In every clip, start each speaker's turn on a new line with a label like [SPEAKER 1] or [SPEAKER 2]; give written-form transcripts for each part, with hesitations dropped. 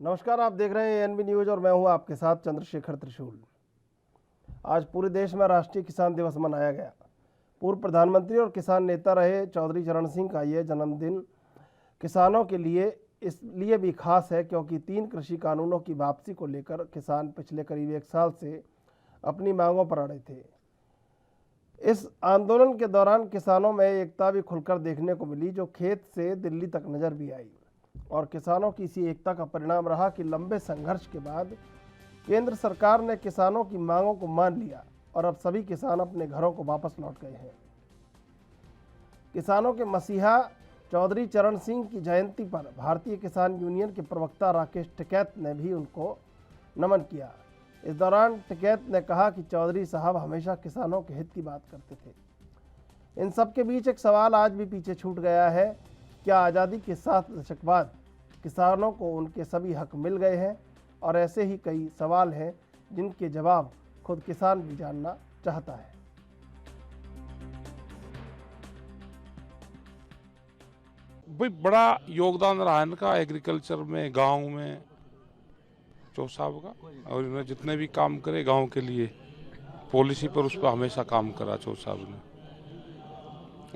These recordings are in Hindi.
[SPEAKER 1] नमस्कार, आप देख रहे हैं एनबी न्यूज और मैं हूं आपके साथ चंद्रशेखर त्रिशूल। आज पूरे देश में राष्ट्रीय किसान दिवस मनाया गया। पूर्व प्रधानमंत्री और किसान नेता रहे चौधरी चरण सिंह का ये जन्मदिन किसानों के लिए इसलिए भी खास है क्योंकि 3 कृषि कानूनों की वापसी को लेकर किसान पिछले करीब 1 साल से अपनी मांगों पर अड़े थे। इस आंदोलन के दौरान किसानों में एकता भी खुलकर देखने को मिली, जो खेत से दिल्ली तक नजर भी आई। और किसानों की इसी एकता का परिणाम रहा कि लंबे संघर्ष के बाद केंद्र सरकार ने किसानों की मांगों को मान लिया और अब सभी किसान अपने घरों को वापस लौट गए हैं। किसानों के मसीहा चौधरी चरण सिंह की जयंती पर भारतीय किसान यूनियन के प्रवक्ता राकेश टिकैत ने भी उनको नमन किया। इस दौरान टिकैत ने कहा कि चौधरी साहब हमेशा किसानों के हित की बात करते थे। इन सब के बीच एक सवाल आज भी पीछे छूट गया है, क्या आज़ादी के 7 दशक बाद किसानों को उनके सभी हक मिल गए हैं? और ऐसे ही कई सवाल हैं जिनके जवाब खुद किसान भी जानना चाहता है।
[SPEAKER 2] भाई बड़ा योगदान रहा है इनका एग्रीकल्चर में, गांव में, चौधरी साहब का। और इन्होंने जितने भी काम करे गांव के लिए, पॉलिसी पर उस पर हमेशा काम करा चौधरी साहब ने।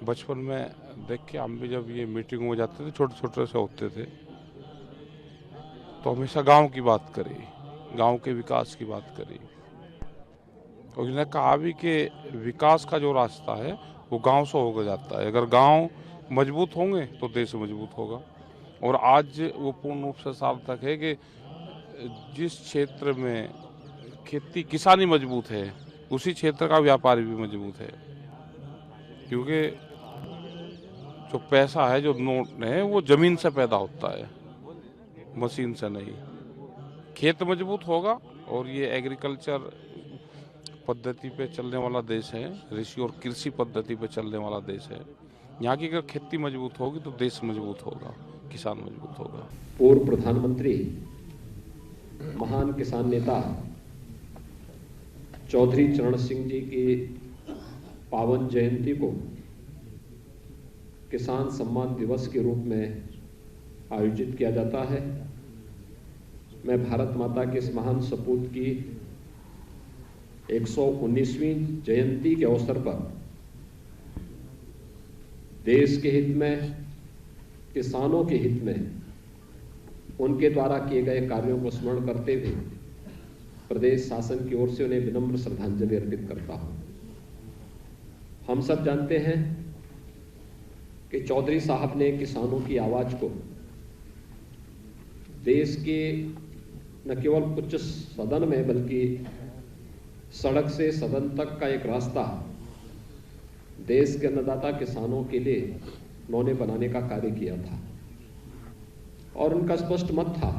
[SPEAKER 2] बचपन में देख के हम भी जब ये मीटिंग में जाते थे, छोटे छोटे से होते थे, तो हमेशा गांव की बात करी, गांव के विकास की बात करी। और इन्होंने कहा भी कि विकास का जो रास्ता है वो गांव से होकर जाता है। अगर गांव मजबूत होंगे तो देश मजबूत होगा। और आज वो पूर्ण रूप से सार्थक है कि जिस क्षेत्र में खेती किसानी मजबूत है, उसी क्षेत्र का व्यापारी भी मजबूत है। क्योंकि जो पैसा है, जो नोट है, वो जमीन से पैदा होता है, मशीन से नहीं। खेत मजबूत होगा और ये एग्रीकल्चर पद्धति पे चलने वाला देश है, ऋषि और कृषि पद्धति पे चलने वाला देश है। यहाँ की अगर खेती मजबूत होगी तो देश मजबूत होगा, किसान मजबूत होगा।
[SPEAKER 3] पूर्व प्रधानमंत्री, महान किसान नेता चौधरी चरण सिंह जी की पावन जयंती को किसान सम्मान दिवस के रूप में आयोजित किया जाता है। मैं भारत माता के इस महान सपूत की 119वीं जयंती के अवसर पर देश के हित में, किसानों के हित में उनके द्वारा किए गए कार्यों को स्मरण करते हुए प्रदेश शासन की ओर से उन्हें विनम्र श्रद्धांजलि अर्पित करता हूं। हम सब जानते हैं कि चौधरी साहब ने किसानों की आवाज को देश के न केवल उच्च सदन में बल्कि सड़क से सदन तक का एक रास्ता देश के अन्नदाता किसानों के लिए उन्होंने बनाने का कार्य किया था। और उनका स्पष्ट मत था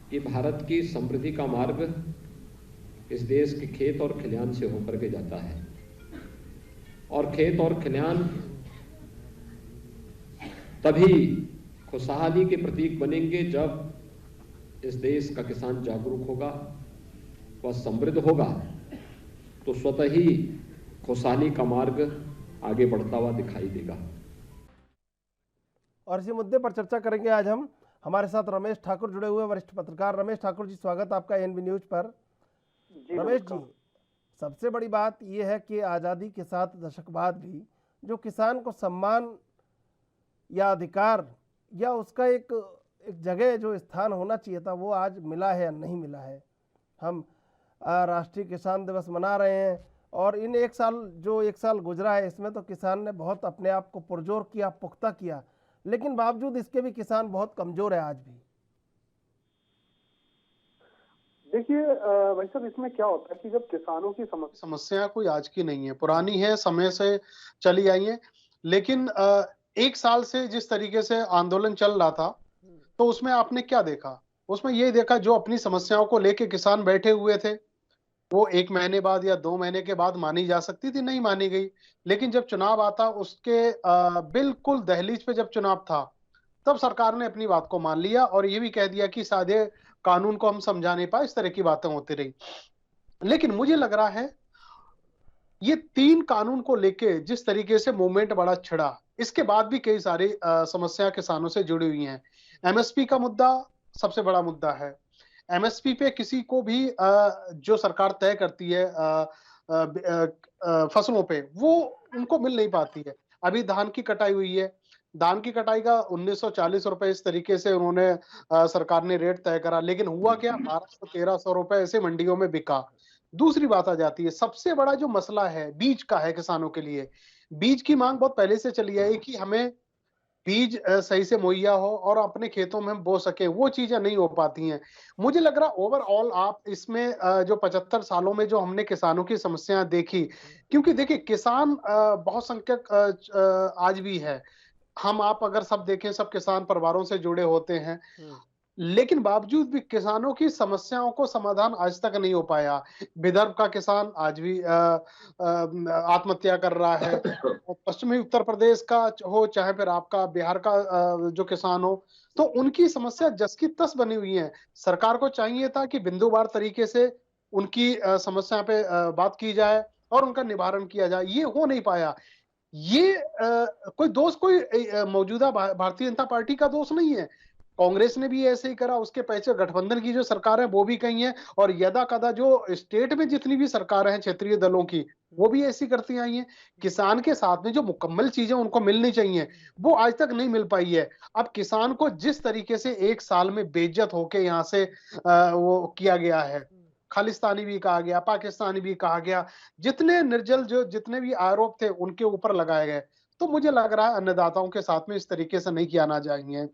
[SPEAKER 3] कि भारत की समृद्धि का मार्ग इस देश के खेत और खलिहान से होकर के जाता है। और खेत और खलिहान तभी खुशहाली के प्रतीक बनेंगे जब इस देश का किसान जागरूक होगा, वह समृद्ध होगा, तो स्वतः ही खुशहाली का मार्ग आगे बढ़ता हुआ दिखाई देगा।
[SPEAKER 1] और इसी मुद्दे पर चर्चा करेंगे आज हम। हमारे साथ रमेश ठाकुर जुड़े हुए, वरिष्ठ पत्रकार। रमेश ठाकुर जी, स्वागत आपका एनबी न्यूज पर। रमेश जी, सबसे बड़ी बात यह है कि आज़ादी के 7 दशक बाद भी जो किसान को सम्मान या अधिकार या उसका एक जगह, जो स्थान होना चाहिए था, वो आज मिला है या नहीं मिला है। हम राष्ट्रीय किसान दिवस मना रहे हैं और इन 1 साल गुजरा है, इसमें तो किसान ने बहुत अपने आप को पुरजोर किया, पुख्ता किया, लेकिन बावजूद इसके भी किसान बहुत कमजोर है आज भी।
[SPEAKER 4] देखिए भाई साहब, इसमें क्या होता है कि जब किसानों की समस्या कोई आज की नहीं है, पुरानी है, समय से चली आई है। लेकिन 1 साल से जिस तरीके से आंदोलन चल रहा था, तो उसमें आपने क्या देखा? उसमें ये देखा जो अपनी समस्याओं को लेके किसान बैठे हुए थे, वो 1 महीने बाद या 2 महीने के बाद मानी जा सकती थी, नहीं मानी गई। लेकिन जब चुनाव आता, उसके बिल्कुल दहलीज पे जब चुनाव था, तब सरकार ने अपनी बात को मान लिया और ये भी कह दिया कि सादे कानून को हम समझा नहीं पाए, इस तरह की बातें होती रही। लेकिन मुझे लग रहा है ये 3 कानून को लेके जिस तरीके से मूवमेंट बड़ा छिड़ा, इसके बाद भी कई सारी समस्या किसानों से जुड़ी हुई हैं। एमएसपी का मुद्दा, सबसे बड़ा मुद्दा है। एमएसपी पे किसी को भी जो सरकार तय करती है फसलों पे, वो उनको मिल नहीं पाती है। अभी धान की कटाई हुई है, धान की कटाई का 1940 रुपए इस तरीके से उन्होंने सरकार ने रेट तय करा, लेकिन हुआ क्या, 1200-1300 रुपए ऐसे मंडियों में बिका। दूसरी बात आ जाती है, सबसे बड़ा जो मसला है बीज का है किसानों के लिए। बीज की मांग बहुत पहले से चली आई कि हमें बीज सही से मुहैया हो और अपने खेतों में हम बो सके, वो चीजें नहीं हो पाती हैं। मुझे लग रहा ओवरऑल आप इसमें जो 75 सालों में जो हमने किसानों की समस्याएं देखी, क्योंकि देखिए किसान बहुसंख्यक आज भी है। हम आप अगर सब देखें, सब किसान परिवारों से जुड़े होते हैं, लेकिन बावजूद भी किसानों की समस्याओं को समाधान आज तक नहीं हो पाया। विदर्भ का किसान आज भी आत्महत्या कर रहा है। और पश्चिमी उत्तर प्रदेश का हो, चाहे फिर आपका बिहार का जो किसान हो, तो उनकी समस्या जस की तस बनी हुई है। सरकार को चाहिए था कि बिंदुवार तरीके से उनकी समस्या पे बात की जाए और उनका निवारण किया जाए, ये हो नहीं पाया। ये कोई दोष कोई मौजूदा भारतीय जनता पार्टी का दोष नहीं है। कांग्रेस ने भी ऐसे ही करा, उसके पीछे गठबंधन की जो सरकार है वो भी कही है, और यदा कदा जो स्टेट में जितनी भी सरकारें हैं क्षेत्रीय दलों की, वो भी ऐसी करती आई हैं। किसान के साथ में जो मुकम्मल चीजें उनको मिलनी चाहिए, वो आज तक नहीं मिल पाई है। अब किसान को जिस तरीके से एक साल में बेइज्जत होके यहाँ से वो किया गया है, खालिस्तानी भी कहा गया, पाकिस्तानी भी कहा गया, जितने निर्जल जो जितने भी आरोप थे उनके ऊपर लगाए गए, तो मुझे लग रहा है अन्नदाताओं के साथ में इस तरीके से नहीं किया ना चाहिए।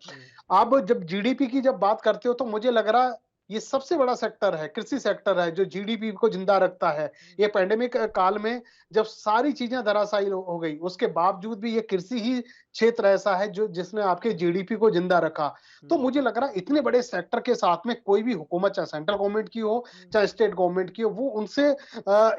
[SPEAKER 4] आप जब जीडीपी की जब बात करते हो, तो मुझे लग रहा है ये सबसे बड़ा सेक्टर है, कृषि सेक्टर है, जो जीडीपी को जिंदा रखता है। ये पैंडेमिक काल में जब सारी चीजें धराशायी हो गई, उसके बावजूद भी ये कृषि ही क्षेत्र ऐसा है जो जिसने आपके जीडीपी को जिंदा रखा। तो मुझे लग रहा है इतने बड़े सेक्टर के साथ में कोई भी हुकूमत, चाहे सेंट्रल गवर्नमेंट की हो चाहे स्टेट गवर्नमेंट की हो, वो उनसे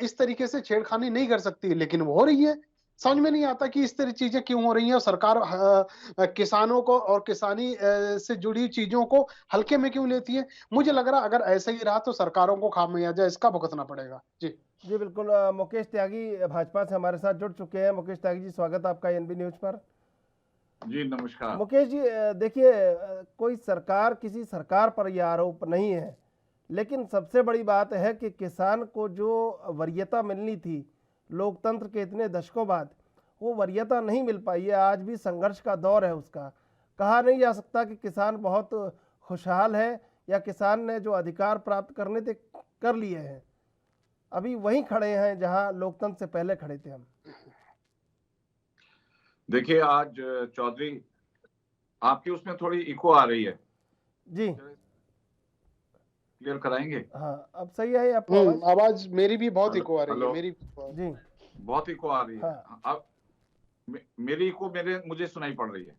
[SPEAKER 4] इस तरीके से छेड़खानी नहीं कर सकती, लेकिन वो हो रही है। समझ में नहीं आता कि इस तरह चीजें क्यों हो रही हैं, और सरकार किसानों को और किसानी से जुड़ी चीजों को हल्के में क्यों लेती है। मुझे लग रहा अगर ऐसे ही रहा तो सरकारों को खामियाजा इसका भुगतना पड़ेगा। जी
[SPEAKER 1] जी बिल्कुल। मुकेश त्यागी भाजपा से हमारे साथ जुड़ चुके हैं। मुकेश त्यागी जी, स्वागत है आपका एनबी न्यूज पर।
[SPEAKER 5] जी नमस्कार।
[SPEAKER 1] मुकेश जी, देखिए, कोई सरकार, किसी सरकार पर यह आरोप नहीं है, लेकिन सबसे बड़ी बात है कि किसान को जो वरीयता मिलनी थी लोकतंत्र के इतने दशकों बाद, वो वरीयता नहीं मिल पाई है। आज भी संघर्ष का दौर है उसका। कहा नहीं जा सकता कि किसान बहुत खुशहाल है या किसान ने जो अधिकार प्राप्त करने थे कर लिए हैं। अभी वहीं खड़े हैं जहां लोकतंत्र से पहले खड़े थे हम।
[SPEAKER 5] देखिए, आज चौधरी, आपकी उसमें थोड़ी इको आ रही है
[SPEAKER 1] जी
[SPEAKER 5] क्लियर कराएंगे?
[SPEAKER 1] हाँ, अब सही है आपको आवाज?
[SPEAKER 4] आवाज मेरी भी बहुत इको आ रही है।
[SPEAKER 5] हेलो।
[SPEAKER 4] मेरी
[SPEAKER 1] जी
[SPEAKER 5] बहुत इको आ रही है।
[SPEAKER 1] हाँ।
[SPEAKER 5] अब मेरी इको मुझे सुनाई पड़ रही है।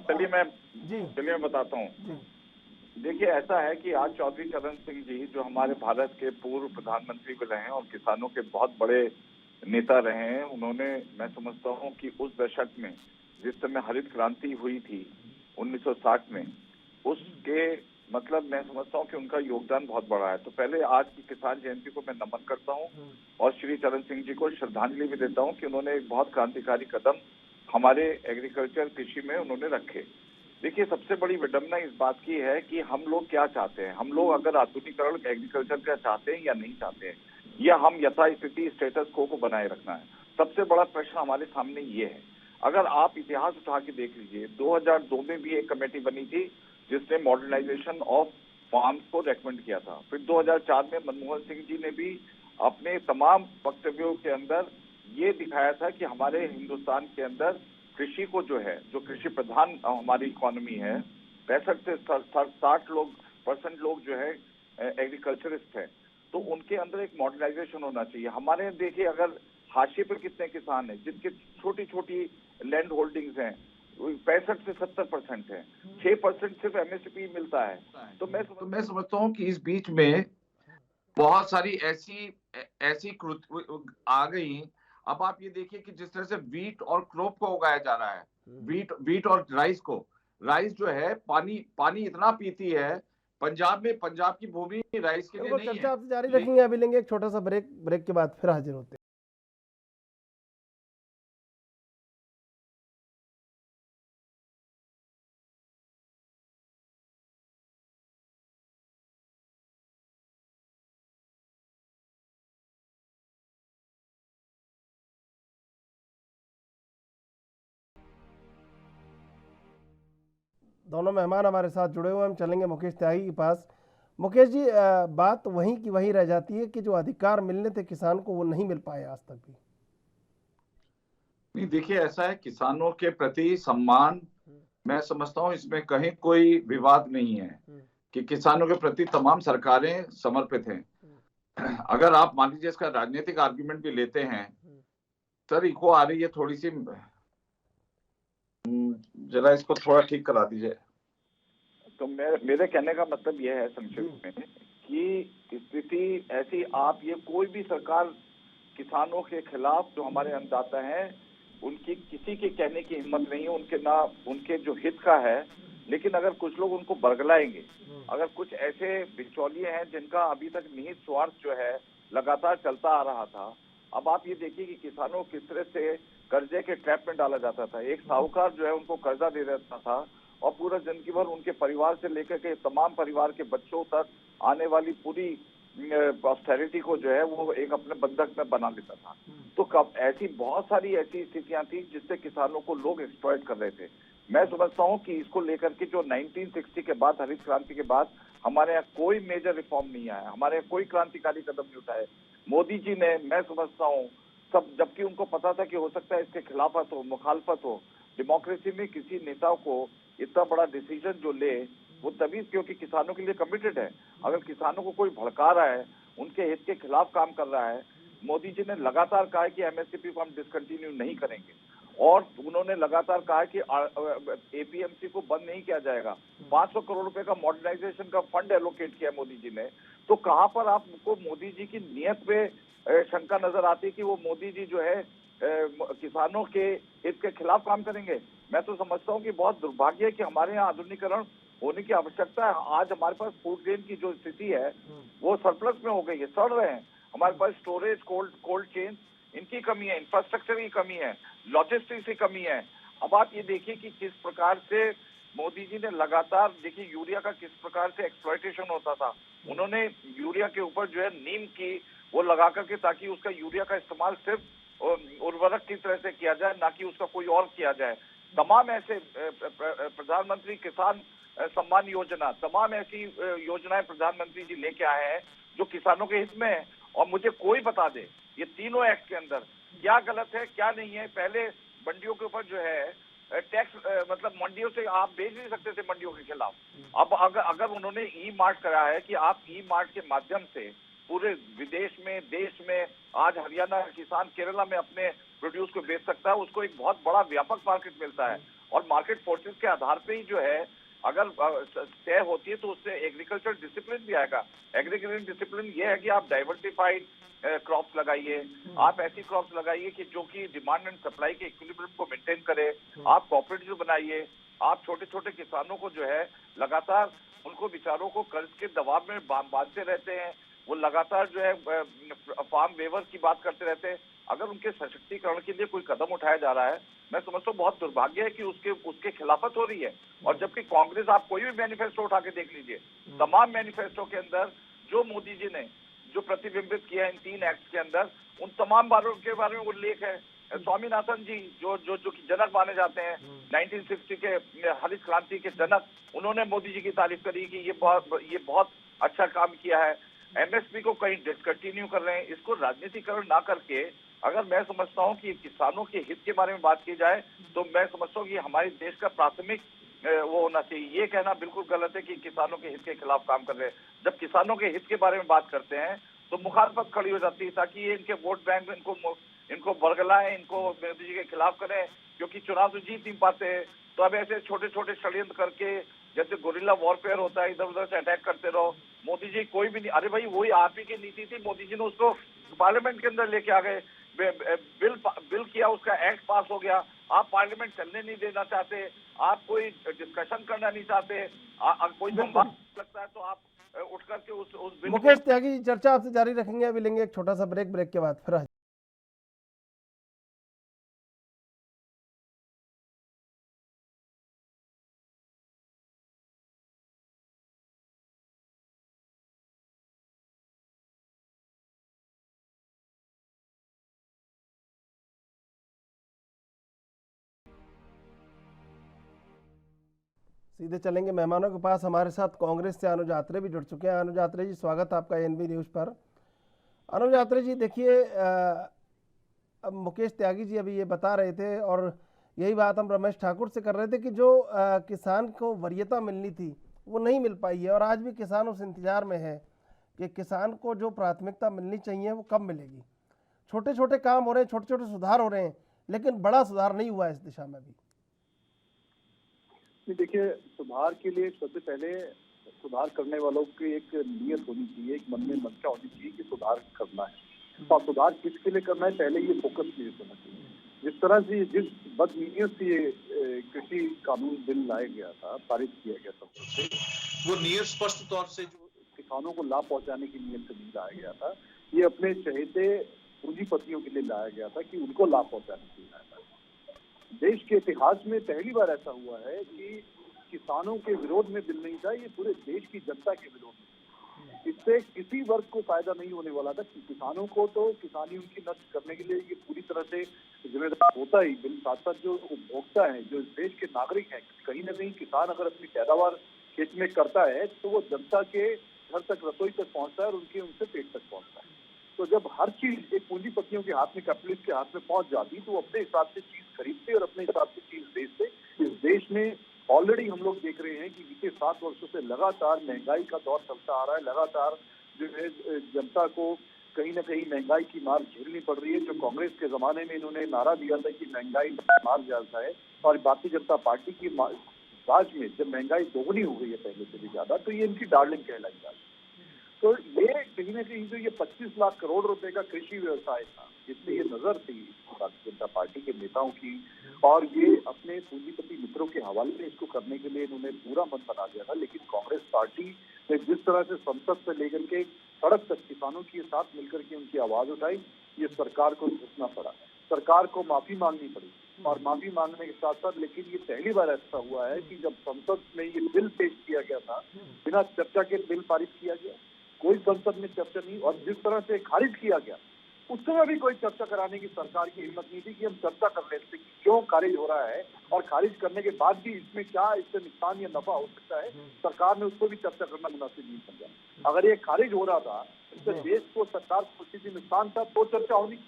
[SPEAKER 6] चलिए मैं
[SPEAKER 1] जी
[SPEAKER 6] बताता हूँ।
[SPEAKER 1] जी
[SPEAKER 6] देखिए, ऐसा है कि आज चौधरी चरण सिंह जी, जो हमारे भारत के पूर्व प्रधानमंत्री भी रहे हैं और किसानों के बहुत बड़े नेता रहे हैं, उन्होंने, मैं समझता हूँ कि उस दशक में जिस समय हरित क्रांति हुई थी 1960 में, उसके मतलब मैं समझता हूँ कि उनका योगदान बहुत बड़ा है। तो पहले आज की किसान जयंती को मैं नमन करता हूँ और श्री चरण सिंह जी को श्रद्धांजलि भी देता हूँ कि उन्होंने एक बहुत क्रांतिकारी कदम हमारे एग्रीकल्चर कृषि में उन्होंने रखे। देखिए, सबसे बड़ी विडंबना इस बात की है कि हम लोग क्या चाहते हैं। हम लोग अगर आधुनिकीकरण एग्रीकल्चर का चाहते हैं या नहीं चाहते हैं, या हम यथास्थिति स्टेटस को बनाए रखना है, सबसे बड़ा प्रश्न हमारे सामने ये है। अगर आप इतिहास उठा के देख लीजिए, 2002 में भी एक कमेटी बनी थी जिसने मॉडर्नाइजेशन ऑफ फार्म्स को रेकमेंड किया था। फिर 2004 में मनमोहन सिंह जी ने भी अपने तमाम वक्तव्यों के अंदर ये दिखाया था कि हमारे हिंदुस्तान के अंदर कृषि को जो है, जो कृषि प्रधान हमारी इकोनॉमी है, 65 से 60% लोग जो है एग्रीकल्चरिस्ट हैं, तो उनके अंदर एक मॉडर्नाइजेशन होना चाहिए। हमारे देखिए, अगर हाशिए पर कितने किसान हैं जिनके छोटी छोटी लैंड होल्डिंग्स हैं, 65 से 70% है, 6% सिर्फ एमएसपी मिलता है। तो
[SPEAKER 5] मैं समझता हूँ कि इस बीच में बहुत सारी ऐसी आ गई। अब आप ये देखिए कि जिस तरह से वीट और क्रोप को उगाया जा रहा है, वीट और राइस जो है पानी इतना पीती है। पंजाब की भूमि राइस के लिए नहीं है।
[SPEAKER 1] चर्चा आपसे जारी रखेंगे। अभी लेंगे एक छोटा सा ब्रेक के बाद फिर हाजिर होते हैं। दोनों मेहमान हमारे साथ जुड़े हुए हैं। हम चलेंगे मुकेश त्यागी के पास। मुकेश जी, बात वहीं की वहीं रह जाती है कि जो अधिकार मिलने थे किसान को वो नहीं मिल पाए आज तक भी।
[SPEAKER 5] नहीं, देखिए ऐसा है, किसानों के प्रति सम्मान, मैं समझता हूँ इसमें कहीं कोई विवाद नहीं है कि किसानों के प्रति तमाम सरकारें समर्पित हैं। अगर आप मान लीजिए इसका राजनीतिक आर्गुमेंट भी लेते हैं, सर इको आ रही है थोड़ी सी, जरा इसको थोड़ा ठीक करा दीजिए।
[SPEAKER 6] तो मेरे कहने का मतलब यह है संक्षिप्त में कि स्थिति ऐसी, आप ये कोई भी सरकार किसानों के खिलाफ जो हमारे अन्नदाता हैं उनकी किसी के कहने की हिम्मत नहीं है, उनके ना उनके जो हित का है। लेकिन अगर कुछ लोग उनको बरगलाएंगे, अगर कुछ ऐसे बिचौलिए हैं जिनका अभी तक निहित स्वार्थ जो है लगातार चलता आ रहा था। अब आप ये देखिए कि किसानों को किस तरह से कर्जे के ट्रैप में डाला जाता था। एक साहूकार जो है उनको कर्जा दे देता था और पूरा जिंदगी भर उनके परिवार से लेकर के तमाम परिवार के बच्चों तक आने वाली पूरी ऑस्टेरिटी को जो है वो एक अपने बंधक में बना लेता था। तो कब ऐसी बहुत सारी ऐसी स्थितियां थी जिससे किसानों को लोग एक्सप्लॉइट कर रहे थे। मैं समझता हूं कि इसको लेकर के जो 1960 के बाद, हरित क्रांति के बाद हमारे यहाँ कोई मेजर रिफॉर्म नहीं आया, हमारे यहाँ कोई क्रांतिकारी कदम नहीं उठाए। मोदी जी ने, मैं समझता हूँ सब, जबकि उनको पता था कि हो सकता है इसके खिलाफत हो, मुखालफत हो। डेमोक्रेसी में किसी नेता को इतना बड़ा डिसीजन जो ले वो तभी क्योंकि किसानों के लिए कमिटेड है। अगर किसानों को कोई भड़का रहा है, उनके हित के खिलाफ काम कर रहा है, मोदी जी ने लगातार कहा है कि एमएसपी को हम डिसकंटिन्यू नहीं करेंगे और उन्होंने लगातार कहा है कि एपीएमसी को बंद नहीं किया जाएगा। 500 करोड़ रुपए का मॉडर्नाइजेशन का फंड एलोकेट किया मोदी जी ने। तो कहां पर आपको मोदी जी की नीयत पे शंका नजर आती है कि वो मोदी जी जो है किसानों के हित के खिलाफ काम करेंगे? मैं तो समझता हूँ कि बहुत दुर्भाग्य है कि हमारे यहाँ आधुनिकीकरण होने की आवश्यकता है। आज हमारे पास फूड ग्रेन की जो स्थिति है वो सरप्लस में हो गई है, सड़ रहे हैं। हमारे पास स्टोरेज, कोल्ड चेन, इनकी कमी है, इंफ्रास्ट्रक्चर की कमी है, लॉजिस्टिक्स की कमी है। अब आप ये देखिए कि किस प्रकार से मोदी जी ने लगातार, देखिए यूरिया का किस प्रकार से एक्सप्लॉयटेशन होता था। उन्होंने यूरिया के ऊपर जो है नीम की वो लगा करके, ताकि उसका यूरिया का इस्तेमाल सिर्फ उर्वरक की तरह से किया जाए, ना कि उसका कोई और किया जाए। तमाम ऐसे प्रधानमंत्री किसान सम्मान योजना, तमाम ऐसी योजनाएं प्रधानमंत्री जी लेके आए हैं जो किसानों के हित में है। और मुझे कोई बता दे ये तीनों एक्ट के अंदर क्या गलत है क्या नहीं है। पहले मंडियों के ऊपर जो है टैक्स, मतलब मंडियों से आप बेच नहीं सकते थे मंडियों के खिलाफ। अब अगर उन्होंने ई मार्ट कराया है कि आप ई मार्ट के माध्यम से पूरे विदेश में, देश में, आज हरियाणा किसान केरला में अपने प्रोड्यूस को बेच सकता है, उसको एक बहुत बड़ा व्यापक मार्केट मिलता है। और मार्केट फोर्सेस के आधार पे ही जो है अगर तय होती है तो उससे एग्रीकल्चर डिसिप्लिन भी आएगा। एग्रीकल्चर डिसिप्लिन ये है कि आप डाइवर्सिफाइड क्रॉप्स लगाइए, आप ऐसी क्रॉप्स लगाइए कि जो कि डिमांड एंड सप्लाई के इक्विलिब्रियम को मेंटेन करे। आप कोऑपरेटिव बनाइए। आप छोटे छोटे किसानों को जो है लगातार उनको बेचारों को कर्ज के दबाव में बांधते रहते हैं। वो लगातार जो है फार्म वेवर की बात करते रहते हैं। अगर उनके सशक्तिकरण के लिए कोई कदम उठाया जा रहा है, मैं समझता हूँ बहुत दुर्भाग्य है कि उसके खिलाफत हो रही है। और जबकि कांग्रेस, आप कोई भी मैनिफेस्टो उठा के देख लीजिए, तमाम मैनिफेस्टो के अंदर जो मोदी जी ने जो प्रतिबिंबित किया है इन 3 एक्ट के अंदर, उन तमाम बारों के बारे में उल्लेख है। स्वामीनाथन जी जो कि जनक माने जाते हैं 1960 के हरित क्रांति के जनक, उन्होंने मोदी जी की तारीफ करी कि ये बहुत अच्छा काम किया है। एमएसपी को कहीं डिसकंटिन्यू कर रहे हैं। इसको राजनीतिकरण ना करके अगर मैं समझता हूं कि किसानों के हित के बारे में बात की जाए तो मैं समझता हूं कि हमारे देश का प्राथमिक वो होना चाहिए। ये कहना बिल्कुल गलत है कि किसानों के हित के खिलाफ काम कर रहे हैं। जब किसानों के हित के बारे में बात करते हैं तो मुखालफत खड़ी हो जाती है, ताकि ये इनके वोट बैंक इनको बरगलाएं, इनको मोदी जी के खिलाफ करें, क्योंकि चुनाव तो जीत नहीं पाते। तो अब ऐसे छोटे छोटे षड्यंत्र करके, जैसे गुरिल्ला वॉरफेयर होता है, इधर उधर से अटैक करते रहो। मोदी जी कोई भी नहीं, अरे भाई वही आप ही की नीति थी, मोदी जी ने उसको पार्लियामेंट के अंदर लेके आ गए, बिल किया, उसका एक्ट पास हो गया। आप पार्लियामेंट चलने नहीं देना चाहते, आप कोई डिस्कशन करना नहीं चाहते, कोई जब बात लगता है तो आप उठ करके उस बिल
[SPEAKER 1] मुकेश त्यागी, चर्चा आपसे जारी रखेंगे। अभी लेंगे एक छोटा सा ब्रेक के बाद फिर सीधे चलेंगे मेहमानों के पास। हमारे साथ कांग्रेस से अनुज आत्रे भी जुड़ चुके हैं। अनुज आत्रे जी, स्वागत है आपका एनबी न्यूज़ पर। अनुज आत्रे जी, देखिए, अब मुकेश त्यागी जी अभी ये बता रहे थे और यही बात हम रमेश ठाकुर से कर रहे थे कि जो किसान को वरीयता मिलनी थी वो नहीं मिल पाई है और आज भी किसान उस इंतजार में है कि किसान को जो प्राथमिकता मिलनी चाहिए वो कब मिलेगी। छोटे छोटे काम हो रहे हैं, छोटे छोटे सुधार हो रहे हैं, लेकिन बड़ा सुधार नहीं हुआ इस दिशा में भी।
[SPEAKER 6] देखिए, सुधार के लिए सबसे पहले सुधार करने वालों की एक नियत होनी चाहिए, एक मन में मंशा होनी चाहिए कि सुधार करना है। और सुधार किसके लिए करना है, पहले ये फोकस क्लियर होना चाहिए। जिस तरह से जिस बदनीयत से ये कृषि कानून बिल लाया गया था, पारित किया गया संसद से, वो नियत स्पष्ट तौर से जो किसानों को लाभ पहुंचाने की नियत से नहीं लाया गया था। ये अपने चहेते पूंजीपतियों के लिए लाया गया था कि उनको लाभ पहुंचाने के लिए लाया था। देश के इतिहास में पहली बार ऐसा हुआ है कि किसानों के विरोध में बिल नहीं था, ये पूरे देश की जनता के विरोध में। इससे किसी वर्ग को फायदा नहीं होने वाला था। किसानों को तो किसानी उनकी नष्ट करने के लिए ये पूरी तरह से जिम्मेदार होता ही, बिल साथ साथ जो उपभोक्ता है, जो देश के नागरिक हैं, कहीं ना कहीं किसान अगर अपनी पैदावार खेत में करता है तो वो जनता के घर तक, रसोई तक पहुंचता है और उनसे पेट तक पहुंचता है। तो जब हर चीज एक पूंजीपतियों के हाथ में, कैपिटलिस्ट के हाथ में पहुंच जाती, तो वो अपने हिसाब से चीज खरीदते और अपने हिसाब से चीज बेचते। इस देश में ऑलरेडी हम लोग देख रहे हैं कि बीते 7 वर्षों से लगातार महंगाई का दौर चलता आ रहा है। लगातार जो है जनता को कहीं ना कहीं महंगाई की मार झेलनी पड़ रही है। जो कांग्रेस के जमाने में इन्होंने नारा दिया था कि महंगाई मार जाता है, और भारतीय जनता पार्टी की राज में जब महंगाई दोगुनी हो गई है पहले से भी ज्यादा, तो ये इनकी डार्लिंग कहलाई जाती है। तो ये कहीं ना कहीं जो ये 25 लाख करोड़ रुपए का कृषि व्यवसाय था, जिससे ये नजर थी भारतीय जनता पार्टी के नेताओं की, और ये अपने पूंजीपति मित्रों के हवाले इसको करने के लिए इन्होंने पूरा मन बना दिया था। लेकिन कांग्रेस पार्टी ने जिस तरह से संसद से लेकर के सड़क तक किसानों के साथ मिलकर के उनकी आवाज उठाई, ये सरकार को झुकना पड़ा, सरकार को माफी मांगनी पड़ी। और माफी मांगने के साथ साथ, लेकिन ये पहली बार ऐसा हुआ है कि जब संसद में ये बिल पेश किया गया था, बिना चर्चा के बिल पारित किया गया, कोई संसद में चर्चा नहीं, और जिस तरह से खारिज किया गया उस समय भी कोई चर्चा कराने की सरकार की हिम्मत नहीं थी कि हम चर्चा कर लेते कि क्यों खारिज हो रहा है, और खारिज करने के बाद भी इसमें क्या, इससे नुकसान या नफा हो सकता है, सरकार ने उसको भी चर्चा करना मुनासिब नहीं समझा। अगर ये खारिज हो रहा था, इससे देश को, सरकार को स्थिति नुकसान था, तो चर्चा होनी,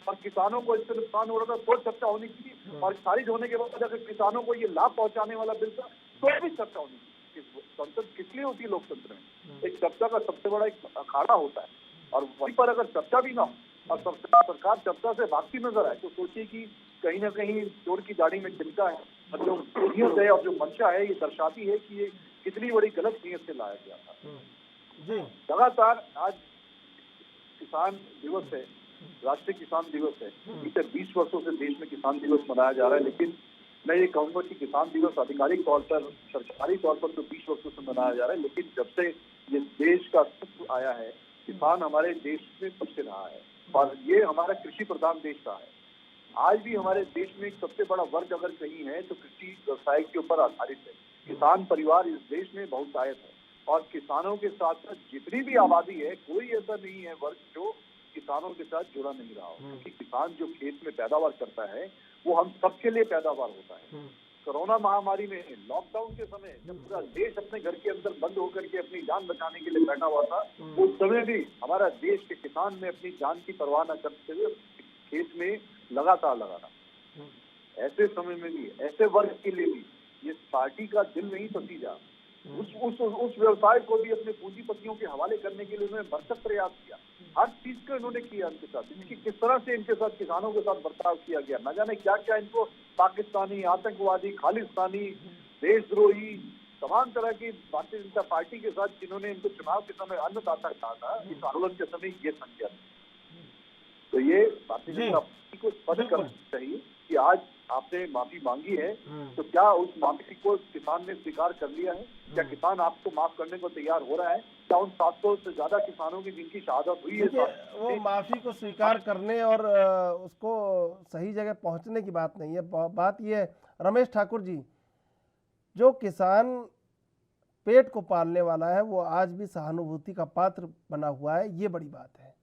[SPEAKER 6] और किसानों को इससे नुकसान हो रहा था तो चर्चा होनी चाहिए, और खारिज होने के बाद अगर किसानों को ये लाभ पहुंचाने वाला बिल था तो भी चर्चा होनी चाहिए। संसद किस लिए होती है लोकतंत्र में? एक चर्चा का सबसे बड़ा एक अखाड़ा होता है, और वहीं पर अगर चर्चा भी ना हो और सरकार चर्चा से भागती नजर आए, तो सोचिए कि कहीं ना कहीं चोर की दाढ़ी में चिमटा है, और जो नीयत है और जो मंशा है, ये दर्शाती है कि ये कितनी बड़ी गलत नीयत से लाया गया था। लगातार आज किसान दिवस है, राष्ट्रीय किसान दिवस है। बीते 20 वर्षों से देश में किसान दिवस मनाया जा रहा है, लेकिन मैं ये कहूंगा कि किसान दिवस आधिकारिक तौर पर, सरकारी तौर पर तो 20 वर्षों से मनाया जा रहा है, लेकिन जब से ये देश का अस्तित्व आया है, किसान हमारे देश में सबसे रहा है, और ये हमारा कृषि प्रधान देश रहा है। आज भी हमारे देश में सबसे बड़ा वर्ग अगर कहीं है तो कृषि व्यवसाय के ऊपर आधारित है। किसान परिवार इस देश में बहुतायत है, और किसानों के साथ साथ जितनी भी आबादी है, कोई ऐसा नहीं है वर्ग जो किसानों के साथ जुड़ा नहीं रहा हो, क्योंकि किसान जो खेत में पैदावार करता है वो हम सबके लिए पैदावार होता है। कोरोना महामारी में, लॉकडाउन के समय, जब पूरा देश अपने घर के अंदर बंद होकर के अपनी जान बचाने के लिए बैठा हुआ था, उस समय भी हमारा देश के किसान ने अपनी जान की परवाह न करते हुए खेत में लगातार लगा रहा। ऐसे समय में भी, ऐसे वर्ग के लिए भी ये पार्टी का दिल नहीं पसीजा, उस व्यवसाय को भी अपने पूंजीपतियों के हवाले करने के लिए उन्होंने भरसक प्रयास किया। हर चीज को इन्होंने किया इनके साथ, इनकी किस तरह से इनके साथ, किसानों के साथ बर्ताव किया गया, न जाने क्या क्या इनको पाकिस्तानी, आतंकवादी, खालिस्तानी, देशद्रोही, तमाम तरह की भारतीय जनता पार्टी के साथ जिन्होंने इनको चुनाव के समय अन्नदाता कहा था, इस आंदोलन के समय ये संख्या। तो ये भारतीय जनता पार्टी को स्पष्ट करना चाहिए कि आज आपने माफी मांगी है, तो क्या उस माफी को किसान ने स्वीकार कर लिया है? क्या किसान आपको माफ करने को तैयार हो रहा है? क्या उन 700 से ज्यादा किसानों की जिनकी शहादत हुई है,
[SPEAKER 1] वो माफी को स्वीकार करने और उसको सही जगह पहुंचने की बात नहीं है। बात यह है रमेश ठाकुर जी, जो किसान पेट को पालने वाला है वो आज भी सहानुभूति का पात्र बना हुआ है, ये बड़ी बात है।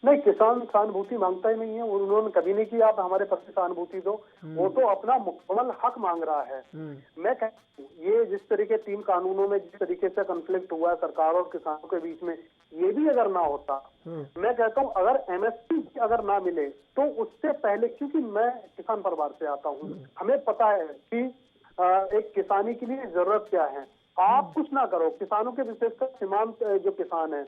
[SPEAKER 4] नहीं, किसान सहानुभूति मांगता ही नहीं है, और उन्होंने कभी नहीं किया आप हमारे प्रति सहानुभूति दो। वो तो अपना मुकम्मल हक मांग रहा है। मैं कहता हूँ ये जिस तरीके 3 कानूनों में जिस तरीके से कॉन्फ्लिक्ट हुआ है सरकार और किसानों के बीच में, ये भी अगर ना होता, मैं कहता हूँ अगर एमएसपी अगर ना मिले तो उससे पहले, क्योंकि मैं किसान परिवार से आता हूँ, हमें पता है कि एक किसानी के लिए जरूरत क्या है। आप कुछ ना करो, किसानों के विशेषकर सीमांत जो किसान हैं